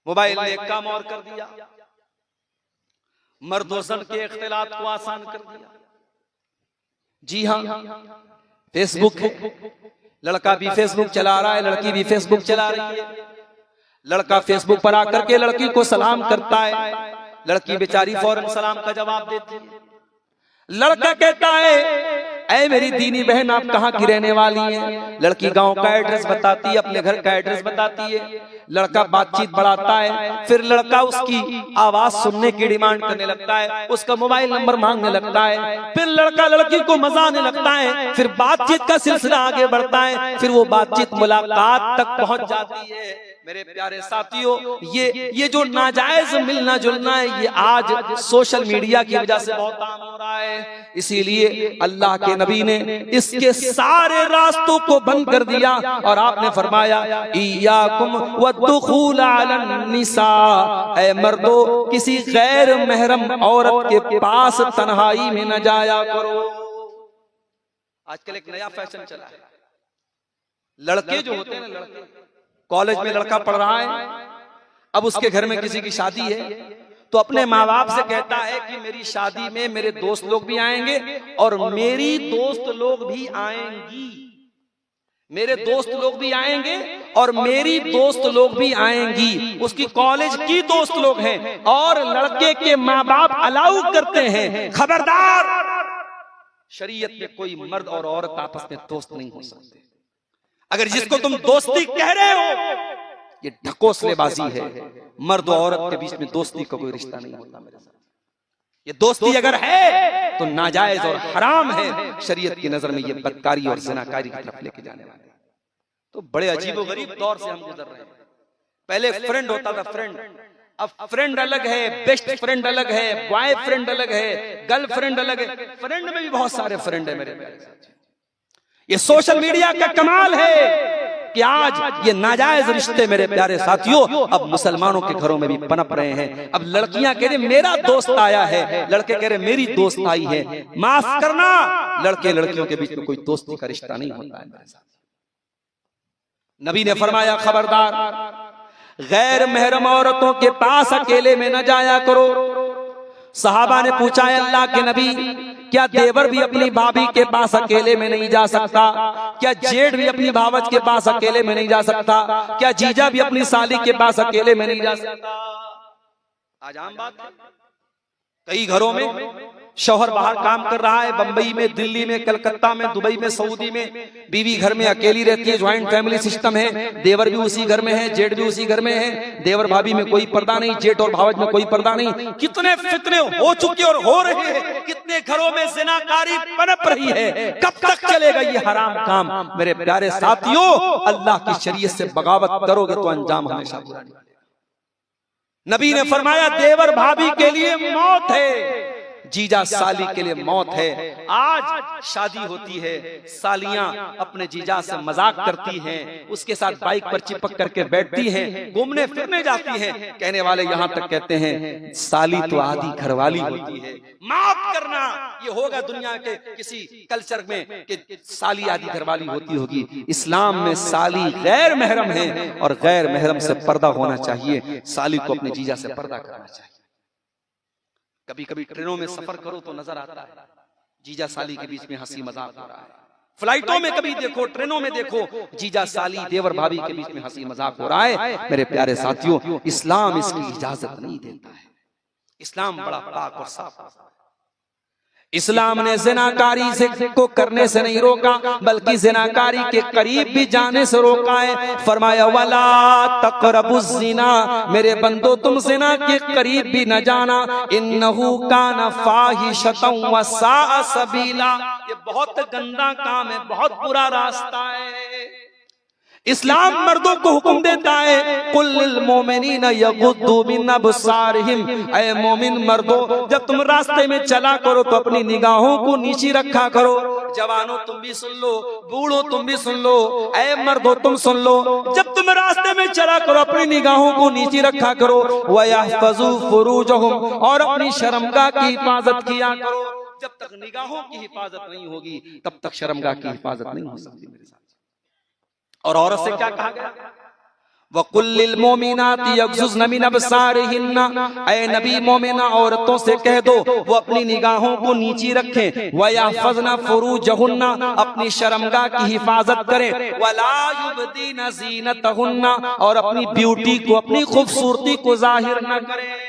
मोबाइल ने एक काम और कर दिया, मर्दोजन के इख्तिलात को आसान कर दिया। जी हाँ, फेसबुक है, लड़का भी फेसबुक चला रहा है, लड़की भी फेसबुक चला रही है। लड़का फेसबुक पर आकर के लड़की को सलाम करता है, लड़की बेचारी फौरन सलाम का जवाब देती है। लड़का कहता है ऐ मेरी दीनी बहन आप कहाँ की रहने वाली हैं? लड़की गांव का एड्रेस बताती है, अपने घर का एड्रेस बताती है। लड़का बातचीत बढ़ाता है, फिर लड़का उसकी आवाज सुनने की डिमांड करने लगता है, उसका मोबाइल नंबर मांगने लगता है, फिर लड़का लड़की को मजा आने लगता है, फिर बातचीत का सिलसिला आगे बढ़ता है, फिर वो बातचीत मुलाकात तक पहुंच जाती है। मेरे प्यारे साथियों, ये जो नाजायज मिलना जुलना है, ये आज सोशल मीडिया की वजह से बहुत आम हो रहा है। इसीलिए अल्लाह के नबी ने इसके सारे रास्तों को बंद कर दिया और आपने फरमाया इय्याकुम वद्दुखूल अलन निसा, ऐ मर्दो किसी गैर महरम औरत के पास तन्हाई में न जाया करो। आजकल एक नया फैशन चला है, लड़के जो होते हैं ना, लड़के कॉलेज में लड़का पढ़ रहा है, अब उसके घर में किसी की शादी है, तो अपने माँ बाप से कहता है कि मेरी शादी में मेरे दोस्त लोग भी आएंगे और मेरी दोस्त लोग भी आएंगी, मेरे दोस्त लोग भी आएंगे और मेरी दोस्त लोग भी आएंगी। उसकी कॉलेज की दोस्त लोग हैं और लड़के के माँ बाप अलाउ करते हैं। खबरदार, शरीयत में कोई मर्द और औरत आपस में दोस्त नहीं हो सकते। अगर जिसको तुम दोस्ती कह रहे हो, ये ढकोसलेबाजी है। मर्द और औरत के बीच में दोस्ती का कोई रिश्ता नहीं होता मेरे साथ। ये दोस्ती अगर है तो नाजायज और हराम है। शरीयत की नजर में ये बदकारी और ज़िनाकारी की तरफ लेके जाने वाले। तो बड़े अजीबोगरीब दौर से हम गुजर रहे हैं। पहले फ्रेंड होता था, फ्रेंड, अब फ्रेंड अलग है, बेस्ट फ्रेंड अलग है, बॉय फ्रेंड अलग है, गर्ल फ्रेंड अलग है। फ्रेंड में भी बहुत सारे फ्रेंड है मेरे प्यारे साथियों। ये सोशल मीडिया का कमाल है कि आज ये नाजायज रिश्ते मेरे प्यारे साथियों अब मुसलमानों के घरों में भी पनप रहे हैं। अब लड़कियां कह रही मेरा दोस्त आया है, लड़के कह रहे मेरी दोस्त आई है। माफ करना, लड़के लड़कियों के बीच में कोई दोस्ती का रिश्ता नहीं होता है मेरे साथ। नबी ने फरमाया खबरदार, गैर महरम औरतों के पास अकेले में न जाया करो। सहाबा ने पूछा है अल्लाह के नबी, क्या देवर भी अपनी भाभी के पास अकेले में नहीं जा सकता? क्या जेठ भी अपनी भावज के पास अकेले में नहीं जा सकता? क्या जीजा भी अपनी साली के पास अकेले में नहीं जा सकता? आज आम बात है, कई घरों में शौहर बाहर काम कर रहा है, बंबई में, दिल्ली में, कलकत्ता में, दुबई में, सऊदी में, बीवी घर में अकेली रहती है, ज्वाइंट फैमिली सिस्टम है, देवर भी उसी घर में है, जेठ भी उसी घर में है, देवर भाभी में कोई पर्दा नहीं, जेठ और भावज में कोई पर्दा नहीं। कितने फितने हो चुके और हो रहे हैं, कितने घरों में ज़िनाकारी पनप रही है। कब तक चलेगा ये हराम काम? मेरे प्यारे साथियों, अल्लाह की शरीयत से बगावत करोगे तो अंजाम हमेशा बुरा निकलेगा। नबी ने फरमाया देवर भाभी के लिए मौत है, जीजा साली के लिए मौत है। आज शादी होती है, सालियां अपने जीजा से मजाक करती हैं, उसके साथ बाइक पर चिपक करके बैठती हैं, घूमने फिरने जाती हैं। कहने वाले यहाँ तक कहते हैं साली तो आधी घरवाली होती है। माफ करना, ये होगा दुनिया के किसी कल्चर में कि साली आधी घरवाली होती होगी। इस्लाम में साली गैर महरम है और गैर महरम से पर्दा होना चाहिए। साली को अपने जीजा से पर्दा करना चाहिए। कभी कभी ट्रेनों में सफर करो तो नजर आता है जीजा साली के बीच में हंसी मजाक हो रहा है। फ्लाइटों में कभी देखो, ट्रेनों में देखो, जीजा साली देवर भाभी के बीच में हंसी मजाक हो रहा है। मेरे प्यारे साथियों, इस्लाम इसकी इजाजत नहीं देता है। इस्लाम बड़ा पाक और साफ है। इस्लाम ने ज़िनाकारी से को करने से नहीं रोका, बल्कि ज़िनाकारी के करीब भी जाने से रोका है। फरमाया वला तक़रबुज़्ज़िना, मेरे बंदो तुम ज़िना के करीब भी न जाना, इन्नहु काना फ़ाहिशतन व साअ सबीला, ये बहुत गंदा काम है, बहुत बुरा रास्ता है। इस्लाम मर्दों को हुक्म देता है कुल लिल मोमिनीना यगुद्दू मिन अबसारिहिम, ऐ मोमिन मर्दों जब तुम रास्ते में चला करो तो अपनी निगाहों को नीची रखा करो। जवानों तुम भी सुन लो, बूढ़ों तुम भी सुन लो, ऐ मर्दों तुम सुन लो, जब तुम रास्ते में चला करो अपनी निगाहों को नीची रखा करो। व यहफ़ज़ू फ़ुरूजहुम, और अपनी शर्मगाह की हिफाजत किया करो। जब तक निगाहों की हिफाजत नहीं होगी तब तक शर्मगाह की हिफाजत नहीं हो सकती मेरे साथ। और औरत से क्या कहा गया? वकुल्लिल मोमिनाति यग़ज़ुज़्न मिन अबसारिहिन्ना, ऐ नबी मोमिना औरतों से कह दो वो अपनी निगाहों को नीची रखें। व यहफ़ज़्न फ़ुरूजहुन्ना, अपनी शर्मगाह की हिफाजत करें। वला युबदीन ज़ीनतहुन्ना, और अपनी ब्यूटी को, अपनी खूबसूरती को जाहिर न करें।